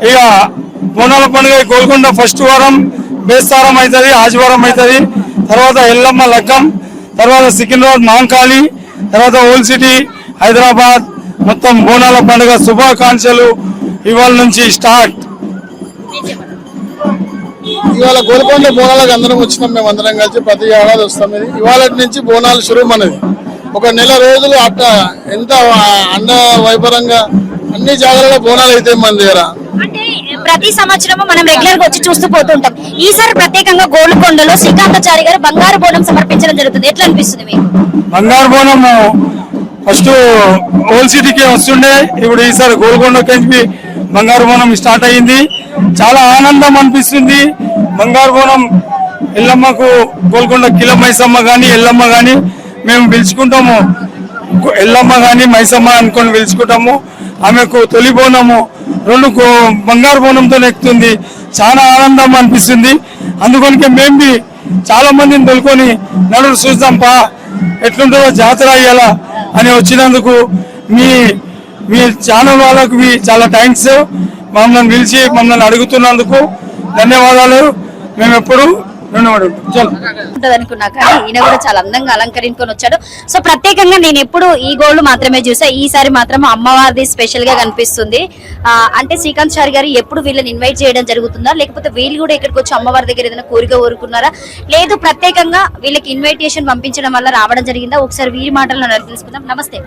ఇక బోనాల పండుగ గోల్కొండ ఫస్ట్ వారం బేస్తారం అవుతుంది, ఆదివారం అవుతుంది, తర్వాత ఎల్లమ్మ లగ్గం, తర్వాత సికింద్రాబాద్ మహంకాళి, తర్వాత ఓల్డ్ సిటీ హైదరాబాద్. మొత్తం బోనాల పండుగ శుభాకాంక్షలు ఇవాళ నుంచి స్టార్ట్. ఇవాళ గోల్కొండ బోనాలకు అందరం వచ్చినాం, మేము అందరం కలిసి ప్రతి ఏడాది వస్తాం. ఇవాళ నుంచి బోనాలు శురు అనేది ఒక నెల రోజులు అట్ట ఎంత అండ వైభవంగా అన్ని జాగాలలో బోనాలు అయితే మన దగ్గర. అంటే ప్రతి సంవత్సరం మనం రెగ్యులర్ గా వచ్చి చూస్తూ పోతుంటాం. ఈసారి ప్రత్యేకంగా గోల్కొండలో శ్రీకాంతాచారి గారు బంగారు బోనం సమర్పించడం జరుగుతుంది. ఎట్లా అనిపిస్తుంది మీకు? బంగారు బోనం ఫస్ట్ ఓల్డ్ సిటీకి వస్తుండే, ఇప్పుడు ఈసారి గోల్కొండకి బంగారు బోనం స్టార్ట్ అయ్యింది. చాలా ఆనందం అనిపిస్తుంది. బంగారు బోనం ఎల్లమ్మకు గోల్కొండ కిల మైసమ్మ కానీ ఎల్లమ్మ కానీ మేము పిలుచుకుంటాము. ఎల్లమ్మ కానీ మైసమ్మ అనుకొని పిలుచుకుంటాము. ఆమెకు తొలి బోనము బంగారు బోనంతో ఎక్కుతుంది. చాలా ఆనందం అనిపిస్తుంది. అందుకనికే మేము చాలా మందిని తోలుకొని నడురు చూద్దాంపా ఎట్లుంటుందో జాతర అయ్యేలా అని వచ్చినందుకు మీ ఛానల్ వాళ్ళకు చాలా థ్యాంక్స్. మమ్మల్ని పిలిచి మమ్మల్ని అడుగుతున్నందుకు ధన్యవాదాలు. మేము ఎప్పుడు ఉంటది అనుకున్నా కానీ ఈయన కూడా చాలా అందంగా అలంకరించుకొని వచ్చాడు. సో ప్రత్యేకంగా నేను ఎప్పుడు ఈ గోల్డ్ మాత్రమే చూసా, ఈసారి మాత్రం అమ్మవారిది స్పెషల్ గా కనిపిస్తుంది. అంటే శ్రీకాంత్ చారి గారు ఎప్పుడు వీళ్ళని ఇన్వైట్ చేయడం జరుగుతుందా, లేకపోతే వీళ్ళు కూడా ఇక్కడికి వచ్చి అమ్మవారి దగ్గర ఏదైనా కోరిక కోరుకున్నారా, లేదు ప్రత్యేకంగా వీళ్ళకి ఇన్విటేషన్ పంపించడం వల్ల రావడం జరిగిందా? ఒకసారి వీరి మాటల్లో తెలుసుకుందాం. నమస్తే.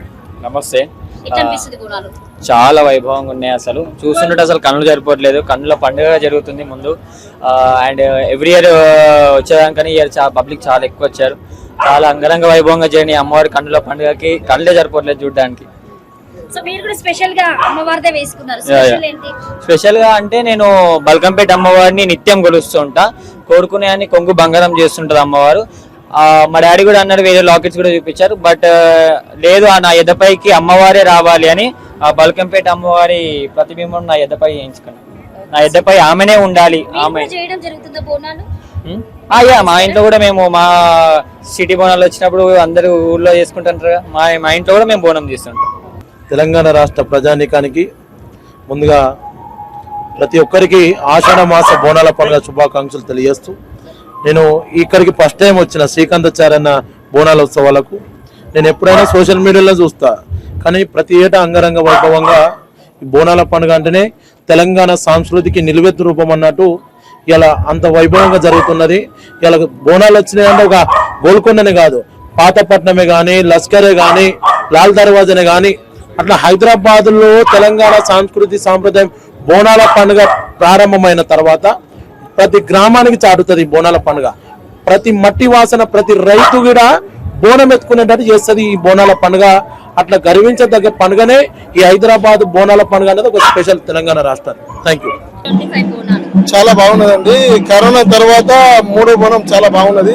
నమస్తే. ఎట్లా అనిపిస్తుంది గుణాలు? చాలా వైభవంగా ఉన్నాయి. అసలు చూస్తుంటే అసలు కన్నులు సరిపోవట్లేదు. కన్నుల పండుగ జరుగుతుంది ముందు. అండ్ ఎవ్రీ ఇయర్ వచ్చేదానికని ఇయర్ పబ్లిక్ చాలా ఎక్కువ వచ్చారు. చాలా అంగరంగ వైభవంగా జరిగిన అమ్మవారి కన్నుల పండుగకి కళ్ళే సరిపోవట్లేదు చూడడానికి. సో మీరు కూడా స్పెషల్ గా అమ్మవారిదే వేసుకున్నారు. స్పెషల్ గా అంటే నేను బల్కంపేట అమ్మవారిని నిత్యం కొలుస్తూ ఉంటా. కోరుకునే అని కొంగు బంగారం చేస్తుంటది అమ్మవారు. మా డాడీ కూడా అన్నారు, వేరే లాకెట్స్ కూడా చూపించారు. బట్ లేదు, నా ఎద్దపైకి అమ్మవారే రావాలి అని ఆ బల్కంపేట అమ్మవారి ప్రతిబింబం నా ఎద్దపై వేయించుకున్నాను. నా ఎద్దపై ఆమెనే ఉండాలి. ఆమె మా ఇంట్లో కూడా మేము మా సిటీ బోనాలు వచ్చినప్పుడు అందరూ ఊర్లో చేసుకుంటుంటారు. మా ఇంట్లో కూడా మేము బోనం చేస్తుంటాం. తెలంగాణ రాష్ట్ర ప్రజానీకానికి ముందుగా ప్రతి ఒక్కరికి ఆషాఢ మాస బోనాల పండుగ శుభాకాంక్షలు తెలియజేస్తూ, నేను ఇక్కడికి ఫస్ట్ టైం వచ్చిన శ్రీకాంతాచార్య బోనాల ఉత్సవాలకు. నేను ఎప్పుడైనా సోషల్ మీడియాలో చూస్తా, కానీ ప్రతి ఏటా అంగరంగ వైభవంగా ఈ బోనాల పండుగ అంటేనే తెలంగాణ సంస్కృతికి నిలువెత్తు రూపం అన్నట్టు ఇలా అంత వైభవంగా జరుగుతున్నది. ఇలా బోనాలు వచ్చినాయంటే ఒక గోల్కొండనే కాదు, పాతపట్నమే కానీ, లస్కరే కానీ, లాల్ దర్వాజనే కానీ, అట్లా హైదరాబాద్లో తెలంగాణ సంస్కృతి సాంప్రదాయం బోనాల పండుగ ప్రారంభమైన తర్వాత ప్రతి గ్రామానికి చాటుతుంది బోనాల పండుగ. ప్రతి మట్టి వాసన, ప్రతి రైతు కూడా బోనం ఎత్తుకునేటట్టు చేస్తుంది ఈ బోనాల పండుగ. అట్లా గర్వించదగ్గ పండుగనే ఈ హైదరాబాద్ బోనాల పండుగ అనేది ఒక స్పెషల్ తెలంగాణ రాష్ట్రానికి. Thank you. చాలా బాగున్నదండి. కరోనా తర్వాత మూడో బోనం చాలా బాగున్నది.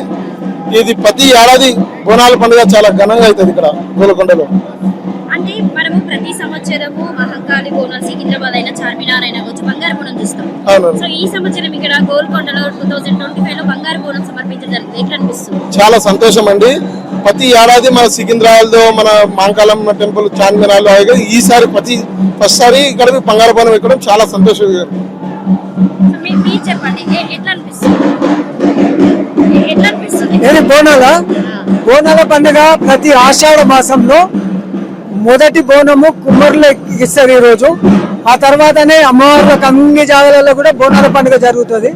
ఇది ప్రతి ఏడాది బోనాల పండుగ చాలా ఘనంగా అవుతుంది ఇక్కడ గోల్కొండలో. అంటే మనము ప్రతి సంవత్సరము మహంకాళి బోనాలు సికింద్రాబాద్ అయినా చార్మినార్ అయినా వచ్చి బంగారు బోనం చూస్తాం. సో ఈ సంవత్సరం ఇక్కడ గోల్కొండలో 2025 లో బంగారు బోనం సమర్పించడం ఎట్లా అనిపిస్తుంది? చాలా సంతోషం అండి. ప్రతి ఏడాది మన సికింద్రాబాద్ లో మన మాంకాళం టెంపుల్, చార్మినార్ లో ఈసారి ఫస్ట్ సారి ఇక్కడ బంగారు బోనం ఎక్కడం చాలా సంతోషం. చెప్పండి ఎట్లా అనిపిస్తుంది? బోనాల పండుగ ప్రతి ఆషాఢ మాసంలో మొదటి బోనము కుమ్మరులు ఇస్తారు ఈ రోజు. ఆ తర్వాతనే అమ్మవార్లకు అన్ని జాగాలలో కూడా బోనాల పండుగ జరుగుతుంది.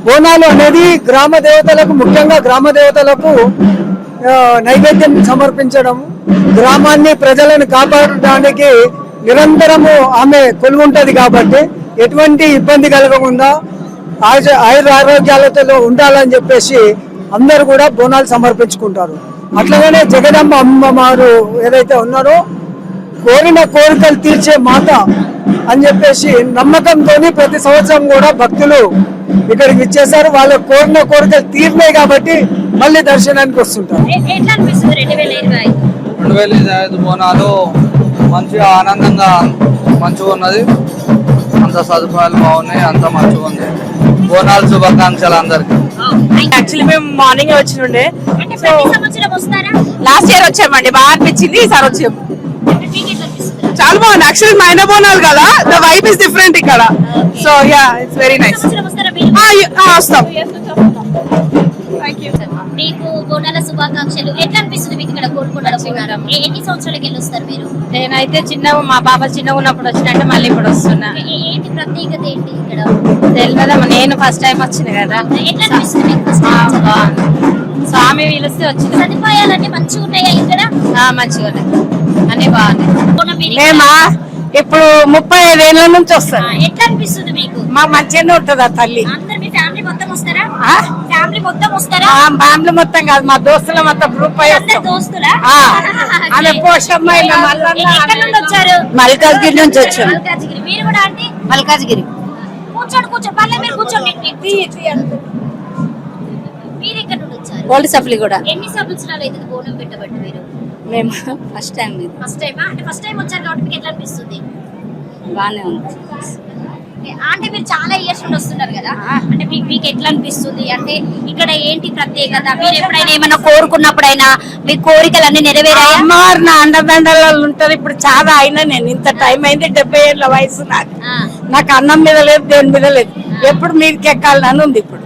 బోనాలు అనేది గ్రామ దేవతలకు, ముఖ్యంగా గ్రామ దేవతలకు నైవేద్యం సమర్పించడం, గ్రామాన్ని ప్రజలను కాపాడడానికి నిరంతరము ఆమె కొలువుంటది కాబట్టి ఎటువంటి ఇబ్బంది కలగకుండా ఆయుర ఆరోగ్యాలతో ఉండాలని చెప్పేసి అందరూ కూడా బోనాలు సమర్పించుకుంటారు. అట్లాగనే జగదంబ అమ్మవారు ఏదైతే ఉన్నారో కోరిన కోరికలు తీర్చే మాత అని చెప్పేసి నమ్మకంతో ప్రతి సంవత్సరం కూడా భక్తులు ఇక్కడికి ఇచ్చేసారు. వాళ్ళ కోరిన కోరికలు తీరినాయి కాబట్టి మళ్ళీ దర్శనానికి వస్తుంటారు. 2025 బోనాలు మంచిగా ఆనందంగా మంచిగా ఉన్నది. అంత సదుపాయాలు బాగున్నాయి, అంత మంచిగా ఉంది. బోనాలు శుభాకాంక్షలు అందరికి. యాక్చువల్లీ మేము మార్నింగ్ వచ్చిండే, లాస్ట్ ఇయర్ వచ్చామండి. బాగా అనిపించింది, ఈసారి వచ్చాము. చాలా బాగుంది. యాక్చువల్లీ మైనా బోనాలు కదా, ద వైబ్ ఇస్ డిఫరెంట్ ఇక్కడ. So yeah, it's very nice. వస్తాం. మీకు బోనాల శుభాకాంక్షలు. ఎట్లా అనిపిస్తుంది మీకు ఇక్కడ గోల్కొండలో బోనాలు? ఎన్ని సంవత్సరాలకి వెళ్ళి వస్తారు మీరు? నేనైతే మా పాప చిన్నగా ఉన్నప్పుడు వచ్చినట్టు మళ్ళీ ఇప్పుడు వస్తున్నా. ఏంటి ప్రత్యేకత ఏంటి ఇక్కడ? తెలియదమ్మా, నేను ఫస్ట్ టైం వచ్చింది కదా. ఎట్లా అనిపిస్తుంది? స్వామి పిలిస్తే వచ్చింది. సదుపాయాలన్నీ మంచిగా ఉన్నాయా ఇక్కడ? మంచిగా ఉన్నాయి, అన్ని బాగున్నాయి. మేమా ఇప్పుడు 35 ఏళ్ళ నుంచి వస్తాం. ఎట్లా అనిపిస్తుంది మీకు? మాకు మంచిగానే ఉంటది ఆ తల్లి. అందరు మీ ఫ్యామిలీ మొత్తం వస్తారా? ఫ్యామిలీ మొత్తం వస్తారా? ఫ్యామిలీ మొత్తం కాదు, మా దోస్తుల మొత్తం గ్రూప్ అయ్యి దోస్తులా? ఆమె పోషమ్మ ఎక్కడి నుండి వచ్చారు? మల్కాజ్గిరి నుంచి వచ్చాము. మల్కాజ్గిరి. మీరు కూడా అంటే మల్కాజ్గిరి. కూర్చోండి పల్లె మీరు కూర్చోండి. మీరు ఎక్కడి నుండి వచ్చారు? ఓల్డ్ సప్లీ కూడా. ఎన్ని సంవత్సరాలు అయితే బోనం పెట్టబట్టి మీరు? మేము ఫస్ట్ టైం. ఫస్ట్ టైమా? అంటే ఫస్ట్ టైం వచ్చారు కాబట్టి మీకు ఎట్లా అనిపిస్తుంది? బాగానే ఉంది. అంటే మీరు చాలా ఇయర్స్ నుండి వస్తున్నారు కదా, అంటే మీకు ఎట్లా అనిపిస్తుంది? అంటే ఇక్కడ ఏంటి ప్రత్యేకత? మీరు ఎప్పుడైనా ఏమైనా కోరుకున్నప్పుడైనా మీ కోరికలన్నీ నెరవేరాయా? అమ్మవారు నా అండదండలు ఉంటారు. ఇప్పుడు చాలా అయినా నేను ఇంత టైం అయింది, 70 ఏళ్ళ వయసు నాకు అన్నం మీద లేదు, దేని మీద లేదు, ఎప్పుడు మీదకి ఎక్కాలని ఉంది. ఇప్పుడు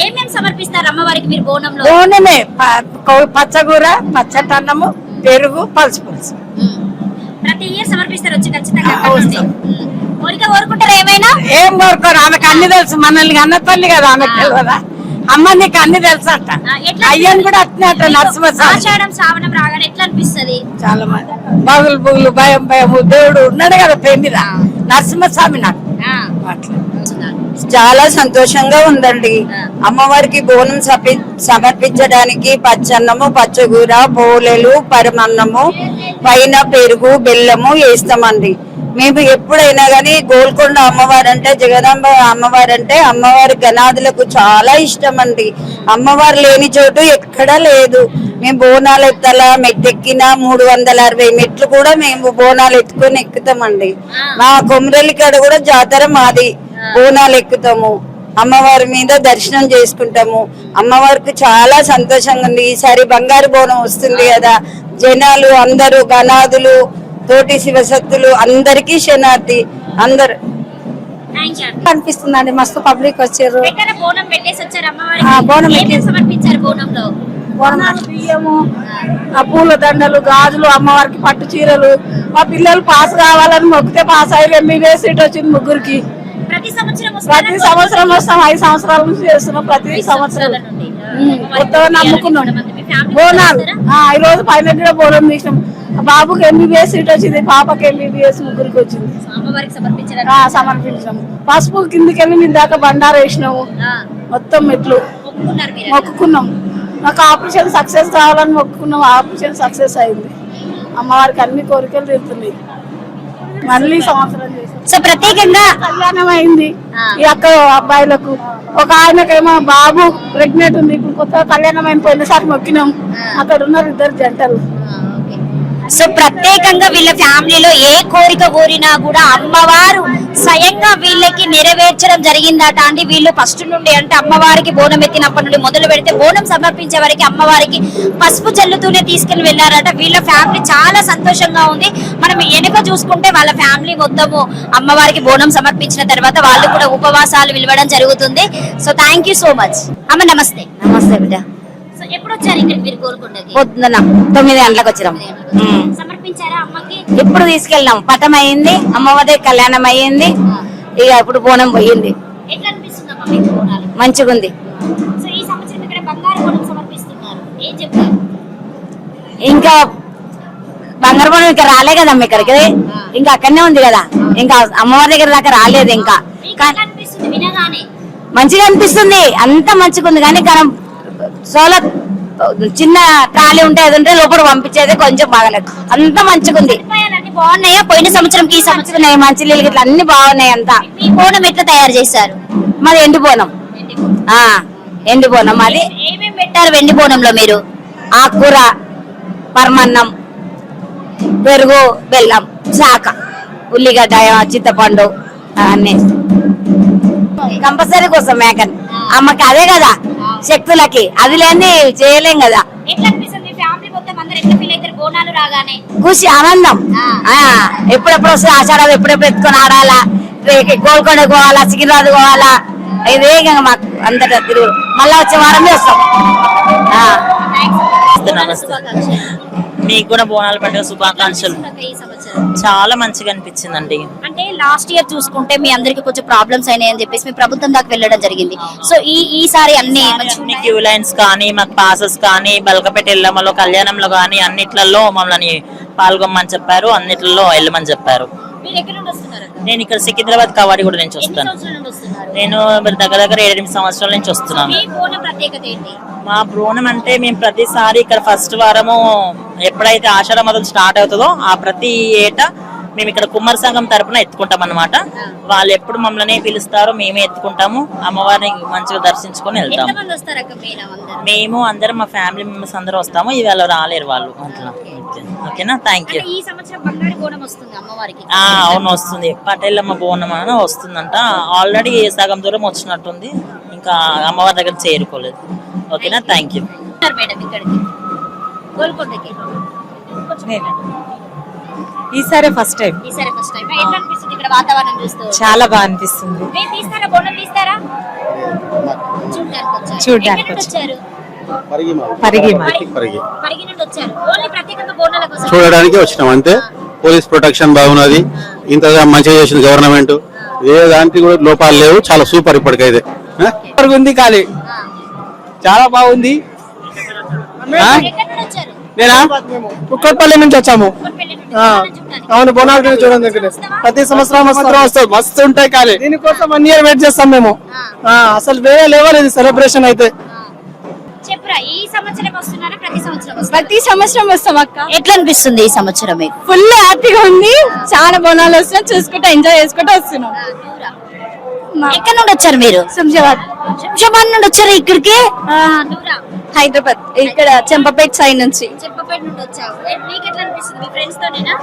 ఏమేమి సమర్పిస్తారు అమ్మవారికి మీరు బోనంలో? బోనమే పచ్చగూర, పచ్చటి అన్నము, పెరుగు, పలుసు పులుసు ప్రతి ఇయర్ సమర్పిస్తారు వచ్చి ఖచ్చితంగా. కోరిక కోరుకుంటారు ఏమైనా? ఏం కోరుకోరు, ఆమెకు అన్ని తెలుసు. మనల్ని అన్న తల్లి కదా, ఆమెకు తెలియదా? అమ్మ నీకు అన్ని తెలుసు అంట. అయ్యని కూడా అట్నే అంట. నరసింహస్వామి ఆషాఢం శ్రావణం రాగానే ఎట్లా అనిపిస్తుంది? చాలా మంది బాగులు బుగులు భయం భయము దేవుడు ఉన్నాడు కదా పెళ్లిద నరసింహస్వామి నాకు అట్లా చాలా సంతోషంగా ఉందండి. అమ్మవారికి బోనం సమర్పించడానికి పచ్చన్నము, పచ్చగూర, పోలేలు, పరమన్నము, పైన పెరుగు, బెల్లము వేస్తామండి. మేము ఎప్పుడైనా గానీ గోల్కొండ అమ్మవారు అంటే, జగదాంబ అమ్మవారు అంటే అమ్మవారి గణాదులకు చాలా ఇష్టం అండి. అమ్మవారు లేని చోటు ఎక్కడా లేదు. మేము బోనాలు ఎత్తాల మెట్టెక్కిన 360 మెట్లు కూడా మేము బోనాలు ఎత్తుకొని ఎక్కుతామండి. మా కొమరలి కాడ కూడా జాతర మాది, బోనాలు ఎక్కుతాము, అమ్మవారి మీద దర్శనం చేసుకుంటాము. అమ్మవారికి చాలా సంతోషంగా ఉంది. ఈసారి బంగారు బోనం వస్తుంది కదా, జనాలు అందరూ గణాదులు, తోటి శివశక్తులు అందరికీ శనార్థి అందరు అనిపిస్తుందండి. మస్తు పబ్లిక్ వచ్చారు. బోనం పెట్టేసి వచ్చారు అమ్మవారికి. ఏమేమి సమర్పించారు బోనంలో? బియ్యము, పూల దండలు, గాజులు, అమ్మవారికి పట్టు చీరలు. మా పిల్లలు పాస్ కావాలని మొక్కితే పాస్ అయ్యి MBBS సీట్ వచ్చింది ముగ్గురికి. ప్రతి సంవత్సరం వస్తాం. 5 సంవత్సరాల నుంచి చేస్తున్నాం. ప్రతి సంవత్సరం కొత్తగా నమ్ముకున్నాం. బోనాలు ఈ రోజు పైన కూడా బోనం తీసినాం. బాబుకి MBBS సీట్ వచ్చింది, పాపకి MBBS, ముగ్గురికి వచ్చింది. సమర్పించాము. పసుపు కిందికి వెళ్ళి మీ దాకా బండారు వేసినాము. మొత్తం మెట్లు మొక్కుకున్నాం. నాకు ఆపరేషన్ సక్సెస్ కావాలని మొక్కుకున్నాం. ఆపరేషన్ సక్సెస్ అయింది. అమ్మవారికి అన్ని కోరికలు తీరుతున్నాయి. మళ్ళీ సంవత్సరం సో ప్రత్యేకంగా కళ్యాణం అయింది ఈ అక్క అబ్బాయిలకు. ఒక ఆయనకేమో బాబు ప్రెగ్నెంట్ ఉంది. ఇప్పుడు కొత్తగా కళ్యాణం అయిపోయినసారి మొక్కినాం. అక్కడ ఉన్నారు 2 జంటలు. సో ప్రత్యేకంగా వీళ్ళ ఫ్యామిలీలో ఏ కోరిక కోరినా కూడా అమ్మవారు స్వయంగా వీళ్ళకి నెరవేర్చడం జరిగిందట అండి. వీళ్ళు ఫస్ట్ నుండి అంటే అమ్మవారికి బోనం ఎత్తినప్పటి నుండి మొదలు పెడితే బోనం సమర్పించే వరకు అమ్మవారికి పసుపు చల్లుతూనే తీసుకెళ్లి వెళ్ళారట. వీళ్ళ ఫ్యామిలీ చాలా సంతోషంగా ఉంది. మనం వెనుక చూసుకుంటే వాళ్ళ ఫ్యామిలీ మొత్తము అమ్మవారికి బోనం సమర్పించిన తర్వాత వాళ్ళు కూడా ఉపవాసాలు విలవడం జరుగుతుంది. So thank you so much అమ్మ. నమస్తే. నమస్తే బిడ్డ. ఎప్పుడు వచ్చారు ఇక్కడ మీరు కోరుకుంటది? పొద్దున 9 గంటలకు వచ్చినాం. సమర్పించారా అమ్మకి? ఇప్పుడు తీసుకెళ్ళినాం. పటం అయ్యింది, అమ్మవారి కళ్యాణం అయ్యింది. ఇక ఇప్పుడు బోనం పోయింది. ఎట్లా అనిపిస్తుంది అమ్మ మీకు బోనాలు? మంచిగా ఉంది. సో ఈ సంవత్సరం ఇక్కడ బంగారు బోనం సమర్పిస్తున్నారు, ఏం చెప్తారు? ఇంకా బంగారు బోనం ఇంకా రాలే కదమ్మ ఇక్కడికి. ఇంకా అక్కడనే ఉంది కదా, ఇంకా అమ్మవారి దగ్గర దాకా రాలేదు. ఇంకా మంచిగా అనిపిస్తుంది, అంత మంచిగా ఉంది. కానీ సోలార్ చిన్న ట్రాలీ ఉంటే అది ఉంటే లోపల పంపించేది కొంచెం బాగలేదు. అంత మంచిగా ఉంది. బాగున్నాయా? పోయిన సంవత్సరంకి ఈ సంవత్సరం మంచి నీళ్ళు ఇట్లా అన్ని బాగున్నాయి. అంతా. మీ బోనం ఎట్లా తయారు చేశారు? మాది ఎండి బోనం. ఎండి బోనం మాది. ఏమేమి పెట్టారు వెండి బోనంలో మీరు? ఆకుకూర, పరమన్నం, పెరుగు, బెల్లం, శాఖ, ఉల్లిగడ్డ, చింతపండు అన్ని కంపల్సరీ కోసం మేకన్. అమ్మకి అదే కదా శక్తులకి, అది లేని చేయలేం కదా. ఖుషి, ఆనందం. ఎప్పుడెప్పుడు వస్తే ఆషాఢాలు ఎప్పుడెప్పుడు ఎత్తుకొని ఆడాలా, గోల్కొండ పోవాలా, సికింద్రాబాద్ పోవాలా, ఇదే మాకు అంతటా తిరుగు. మళ్ళా వచ్చే వారమే వస్తాం. మీకు కూడా బోనాల పండుగ శుభాకాంక్షలు. చాలా మంచిగా అనిపించిందండి. అంటే లాస్ట్ ఇయర్ చూసుకుంటే మీ అందరికి కొంచెం ప్రాబ్లమ్స్ అయినాయని చెప్పేసి మీ ప్రభుత్వం దాకా వెళ్ళడం జరిగింది. సో ఈసారి అన్ని క్యూ లైన్స్ కానీ, మాకు పాసెస్ కానీ, బల్కపేట ఎల్లమ్మలో, కళ్యాణంలో కానీ అన్నిట్లలో మమ్మల్ని పాల్గొమ్మని చెప్పారు, అన్నిట్లలో వెళ్ళమని చెప్పారు. నేను ఇక్కడ సికింద్రాబాద్ కవాడి కూడా నుంచి వస్తాను. నేను దగ్గర 7-8 సంవత్సరాల నుంచి వస్తున్నాను. మా బోనం అంటే మేము ప్రతిసారి ఇక్కడ ఫస్ట్ వారము ఎప్పుడైతే ఆషాఢ మాసం స్టార్ట్ అవుతుందో ఆ ప్రతి ఏటా మేము ఇక్కడ కుమ్మరి సంఘం తరపున ఎత్తుకుంటాం అన్నమాట. వాళ్ళు ఎప్పుడు మమ్మల్ని పిలుస్తారో మేమే ఎత్తుకుంటాము. అమ్మవారిని మంచిగా దర్శించుకొని వెళ్తాము. ఎంతమంది వస్తారక్క మీరు అందరూ? మేము అందరం మా ఫ్యామిలీ మెంబర్స్ అందరూ వస్తాము. ఇవాళ రాలేరు వాళ్ళు అట్లా. ఓకేనా, థ్యాంక్ యూ. ఈ సంవత్సరం బంగారు బోనం వస్తుంది అమ్మవారికి. అవును వస్తుంది, పటేలమ్మ బోనం అని వస్తుందంట. ఆల్రెడీ సగం దూరం వచ్చినట్టుంది, ఇంకా అమ్మవారి దగ్గర చేరుకోలేదు. ఓకేనా, థ్యాంక్ యూ. మేడం ఇక్కడికి గోల్కొండకి ఈసారి ఫస్ట్ టైం. ఈసారి ఫస్ట్ టైం. ఎట్లా అనిపిస్తుంది ఇక్కడ వాతావరణం చూస్తూ? చాలా బాగా అనిపిస్తుంది. మీరు తీస్తారా బోనం తీస్తారా? చూడడానికి వచ్చారు. పరిగి నుండి వచ్చారు. ఓన్లీ ప్రత్యేకంగా బోనాల కోసం చూడడానికి వచ్చినాం అంతే. పోలీస్ ప్రొటెక్షన్ బాగున్నది, ఇంతగా మంచిగా చేసింది గవర్నమెంట్. ఏ దానికి కూడా లోపాలు లేవు, చాలా సూపర్ ఇప్పటికైతే. ఉంది ఖాళీ చాలా బాగుంది. ఎక్కడి నుండి వచ్చారు? నేనా కుక్కట్పల్లి నుంచి వచ్చాము. అవును, బోనాలు చూడడానికి ప్రతి సంవత్సరం వస్తాం. మస్తు ఉంటాయి కానీ దీనికోసం 1 year వెయిట్ చేస్తాం మేము. అసలు వేరే లెవెల్ ఇది సెలబ్రేషన్ అయితే. చెప్పురా, ఈ సంవత్సరం వస్తున్నారా? ప్రతి సంవత్సరం వస్తారా? ప్రతి సంవత్సరం వస్తాం అక్క. ఎట్లా అనిపిస్తుంది ఈ సంవత్సరం మీకు? ఫుల్ హ్యాపీగా ఉంది. చాలా బోనాలు వస్తున్నాయి, చూసుకుంటా ఎంజాయ్ చేసుకుంటా వస్తున్నాం. ఎక్కడి నుండి వచ్చారు మీరు? శంషాబాద్ నుండి వచ్చారు ఇక్కడికి? హైదరాబాద్, ఇక్కడ చెంపపేట సైడ్ నుంచి. చెప్పపేట నుండి వచ్చావు. నీకు ఎట్లా అనిపిస్తుంది? మీ ఫ్రెండ్స్ తోనేనా?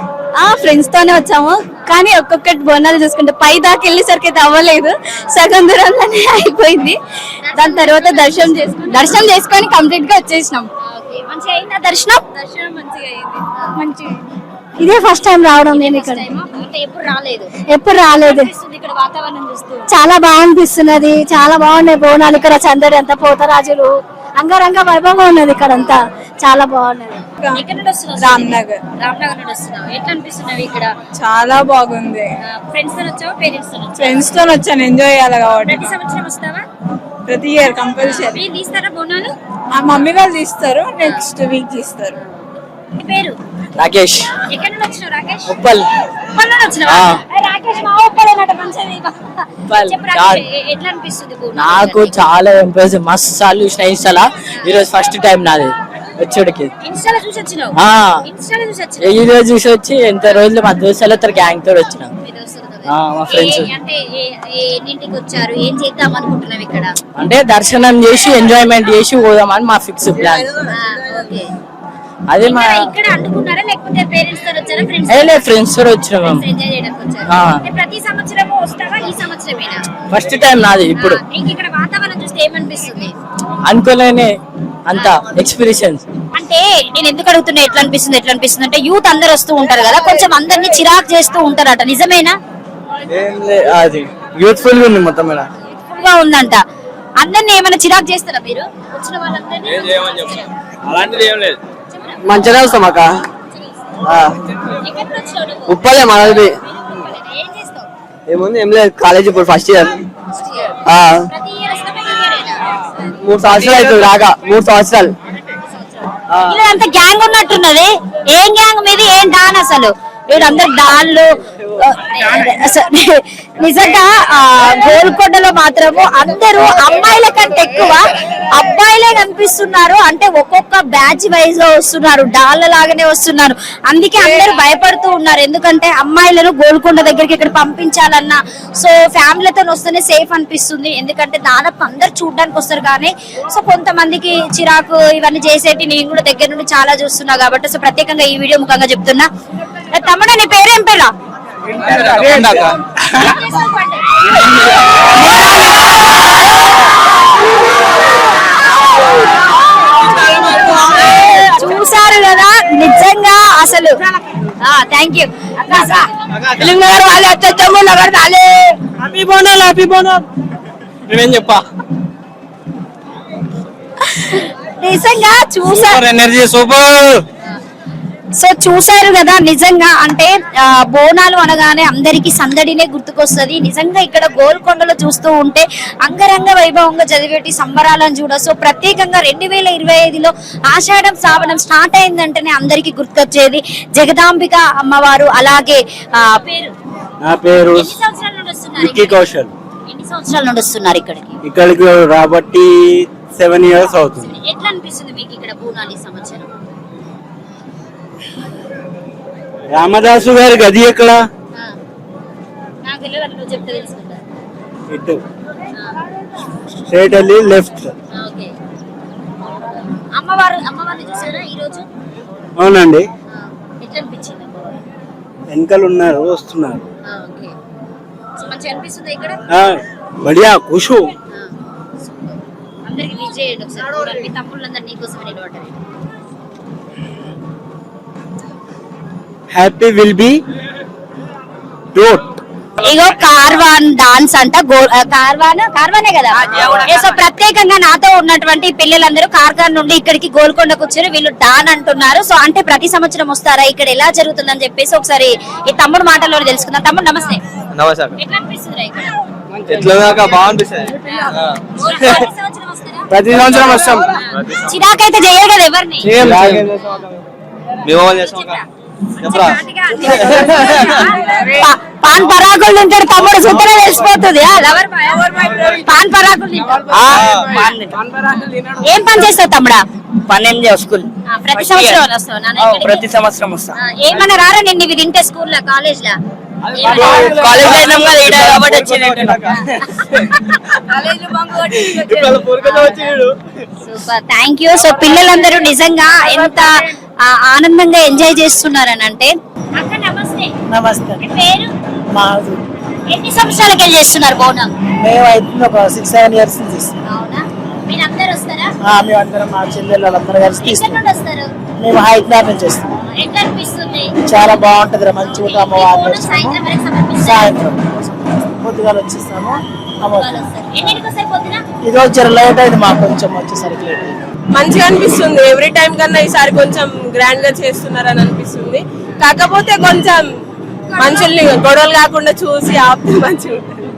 ఫ్రెండ్స్ తోనే వచ్చాము, కానీ ఒక్కొక్కటి బోనాలు చూసుకుంటే పై దాకా వెళ్ళేసరికి అయితే అవ్వలేదు. సగం దూరంలోనే అయిపోయింది. దాని తర్వాత దర్శనం చేసుకొని కంప్లీట్ గా వచ్చేసినాం. మంచిగా అయిందా దర్శనం? దర్శనం మంచిగా అయింది. మంచిగా ఇదే ఫస్ట్ టైం రావడం నేను ఇక్కడ. ఎప్పుడు రాలేదు. ఇక్కడ వాతావరణం చూస్తూ చాలా బాగా అనిపిస్తున్నది. చాలా బాగున్నాయి బోనాలు ఇక్కడ. చందరి అంతా పోతరాజులు అంగరంగ వైభవంగా ఉన్నది ఇక్కడ అంతా. చాలా బాగున్నది. రామ్నగర్ నుండి వస్తున్నావు. ఎట్లా అనిపిస్తున్నావు ఇక్కడ? చాలా బాగుంది. ఫ్రెండ్స్ తో వచ్చావా? పేరెంట్స్ తో వచ్చావా? ఫ్రెండ్స్ తో వచ్చాను, ఎంజాయ్ చేయాలి కాబట్టి. ప్రతి సంవత్సరం వస్తావా? ప్రతి ఇయర్ కంపల్సరీ. మీరు తీస్తారా బోనాలు? మా మమ్మీ వాళ్ళు తీస్తారు, నెక్స్ట్ వీక్ తీస్తారు. మీ పేరు? రాకేష్. ఎక్కడి నుండి వచ్చినావు రాకేష్? ఉప్పల్. ఉప్పల్ నుండి వచ్చినావా? రాకేష్ మా ఉప్పలేనట. మంచిది. చెప్పు రాకేష్, ఎట్లా అనిపిస్తుంది బోనాలు? నాకు చాలా ఇంప్రెసివ్, మస్తు సార్లు చూసిన ఇన్స్టాలా. ఈరోజు ఫస్ట్ టైం నాది వచ్చేడికి. ఇన్స్టాలో చూసి వచ్చినావు? ఇన్స్టాలో చూసి వచ్చినావు? ఈ రోజు చూసి వచ్చి ఎంత రోజులు మా దోస్తులతో గ్యాంగ్ తోడు వచ్చిన. మా ఫ్రెండ్స్. అంటే ఎన్నింటికి వచ్చారు? ఏం చేద్దాం అనుకుంటున్నావు ఇక్కడ? అంటే దర్శనం చేసి ఎంజాయ్మెంట్ చేసి పోదామని మా ఫిక్స్ ప్లాన్. అదే మా ఇక్కడ అనుకున్నారా లేకపోతే పేరెంట్స్ తో వచ్చారా? ఫ్రెండ్స్ తో వచ్చినాం. ఎంజాయ్ చేయడానికి వచ్చారు. ప్రతి సంవత్సరం వస్తావా? ఈ సంవత్సరమేనా ఫస్ట్ టైం నాది. ఇప్పుడు నీకు ఇక్కడ వాతావరణం చూస్తే ఏమనిపిస్తుంది? అనుకోలేని అంత ఎక్స్పీరియన్స్. అంటే నేను ఎందుకు అడుగుతున్నా ఎట్లా అనిపిస్తుంది అంటే యూత్ అందరు వస్తూ ఉంటారు కదా, కొంచెం అందరినీ చిరాకు చేస్తూ ఉంటారట. నిజమేనా? అది యూత్ఫుల్ గా ఉంది మొత్తం. యూత్ఫుల్ గా ఉందంట. అందరినీ ఏమైనా చిరాకు చేస్తారా మీరు? వచ్చిన వాళ్ళందరినీ అలాంటిది ఏం లేదు, మంచిగా వస్తాం అక్క. ఉప్పలే మనది. ఏముంది ఏం లేదు, కాలేజ్ ఇప్పుడు ఫస్ట్ ఇయర్. 3 సంవత్సరాలు అవుతుంది రాక. 3 సంవత్సరాలు. అంత గ్యాంగ్ ఉన్నట్టున్నది. ఏం గ్యాంగ్ మీది? ఏం డాన్ అసలు? వీళ్ళందరు డాన్లు. నిజంగా గోల్కొండలో మాత్రము అందరూ అమ్మాయిల కంటే ఎక్కువ అబ్బాయిలే కనిపిస్తున్నారు. అంటే ఒక్కొక్క బ్యాచ్ వైజ్ గా వస్తున్నారు, డాన్ల లాగానే వస్తున్నారు. అందుకే అందరూ భయపడుతూ ఉన్నారు. ఎందుకంటే అమ్మాయిలను గోల్కొండ దగ్గరికి ఇక్కడ పంపించాలన్నా సో ఫ్యామిలీతో వస్తేనే సేఫ్ అనిపిస్తుంది. ఎందుకంటే దాదాపు అందరు చూడడానికి వస్తారు. కానీ సో కొంతమందికి చిరాకు ఇవన్నీ చేసేటి నేను కూడా దగ్గర నుండి చాలా చూస్తున్నా కాబట్టి సో ప్రత్యేకంగా ఈ వీడియో ముఖంగా చెప్తున్నా. తమ్ముడు నీ పేరేం పేరా? చూసారు కదా నిజంగా అసలు. Thank you. నేనేం చెప్పా, నిజంగా చూసారు. Energy super. సో చూసారు కదా నిజంగా అంటే బోనాలు అనగానే అందరికి సందడినే గుర్తుకొస్తుంది. నిజంగా ఇక్కడ గోల్కొండలో చూస్తూ ఉంటే అంగరంగ వైభవంగా చదివేటి సంబరాలను చూడ. సో ప్రత్యేకంగా 2025లో ఆషాఢం శ్రావణం స్టార్ట్ అయిందంటేనే అందరికి గుర్తొచ్చేది జగదాంబిక అమ్మవారు. అలాగే నా పేరు ఎన్ని సంవత్సరాల నుండి వస్తున్నారు? విక్కీ కౌశల్. ఎన్ని సంవత్సరాల నుండి వస్తున్నారు ఇక్కడికి రాబట్టి 7 years అవుతుంది. ఎట్లా అనిపిస్తుంది మీకు ఇక్కడ బోనాలు ఈ సంవత్సరం? రామదాసు గారి గది ఎక్కడ? నాకు తెలియదు, నువ్వు చెప్తే తెలుసుకుంటా. ఇటు స్ట్రైట్ వెళ్ళి లెఫ్ట్. ఓకే. అమ్మవారిని చూసారా ఈ రోజు? అవునండి, ఎట్లా అనిపించింది అమ్మవారు? వెనకలు ఉన్నారు, వస్తున్నారు. ఓకే. సో మంచిగా అనిపిస్తుంది ఇక్కడ. బడియా ఖుషు. అందరికి విజ్ చేయండి ఒకసారి. మీ తమ్ముళ్ళందరూ నీకోసమే నిలబడ్డారు. హ్యాపీ విల్ బి డోట్. ఇగో కార్వాన్ డాన్స్ అంట. కార్వానే కదా. సో ప్రత్యేకంగా నాతో ఉన్నటువంటి పిల్లలందరూ కార్ఖాన్ నుండి ఇక్కడికి గోల్కొండకు వచ్చారు. వీళ్ళు డాన్ అంటున్నారు. సో అంటే ప్రతి సంవత్సరం వస్తారా, ఇక్కడ ఎలా జరుగుతుందని చెప్పేసి ఒకసారి ఈ తమ్ముడు మాటల్లో తెలుసుకుందాం. తమ్ముడు నమస్తే. ఎట్లా అనిపిస్తుంది ఇక్కడ? ప్రతి సంవత్సరం వస్తాం. చిరాకైతే చేయరు కదా ఎవరిని. పాన్ పరాకులు తింటాడు తమ్ముడు, సుత్తనే తెలిసిపోతుంది. పాన్ పరాకులు తింటాడు. ఏం పని చేస్తావు తమ్ముడా? పని ఏం చేసుకుని ప్రతి సంవత్సరం వస్తావు? ప్రతి సంవత్సరం వస్తా. ఏమన్నా రారా నేను ఇవి తింటే స్కూల్ లో, కాలేజ్ లో? కాలేజ్ అయినాం కదా ఈడ కాబట్టి వచ్చింది. Super, thank you. సో పిల్లలందరూ నిజంగా ఎంత ఆనందంగా ఎంజాయ్ చేస్తున్నారని అంటే. అక్క నమస్తే. నమస్తే. మీ పేరు? మాది ఎన్ని సంవత్సరాలకి వెళ్ళి చేస్తున్నారు బోనం? మేము అయితే ఒక 6-7 years నుంచి చేస్తాం. అవునా? మీరందరూ వస్తారా? మేము అందరం మా చెల్లెళ్ళు అందరూ కలిసి ఎక్కడి తీస్తాం. నుండి వస్తారు? మేము హైదరాబాద్ నుంచి చేస్తాం. ఎట్లా అనిపిస్తుంది? చాలా బాగుంటది, మంచిగా అమ్మవారిని బోనం సాయంత్రం వరకు సమర్పిస్తారు. సాయంత్రం పొద్దుగాల వచ్చేస్తాము. వాళ్ళు వస్తారు. ఎన్నింటికి వస్తారు పొద్దున? ఈ రోజు జర లేట్ అయింది మాకు, కొంచెం వచ్చేసరికి లేట్ అయింది. మంచిగా అనిపిస్తుంది. ఎవ్రీ టైం కన్నా ఈసారి కొంచెం గ్రాండ్ గా చేస్తున్నారని అనిపిస్తుంది. కాకపోతే కొంచెం మనుషుల్ని గొడవలు కాకుండా చూసి ఆపితే మంచిగా ఉంటుంది.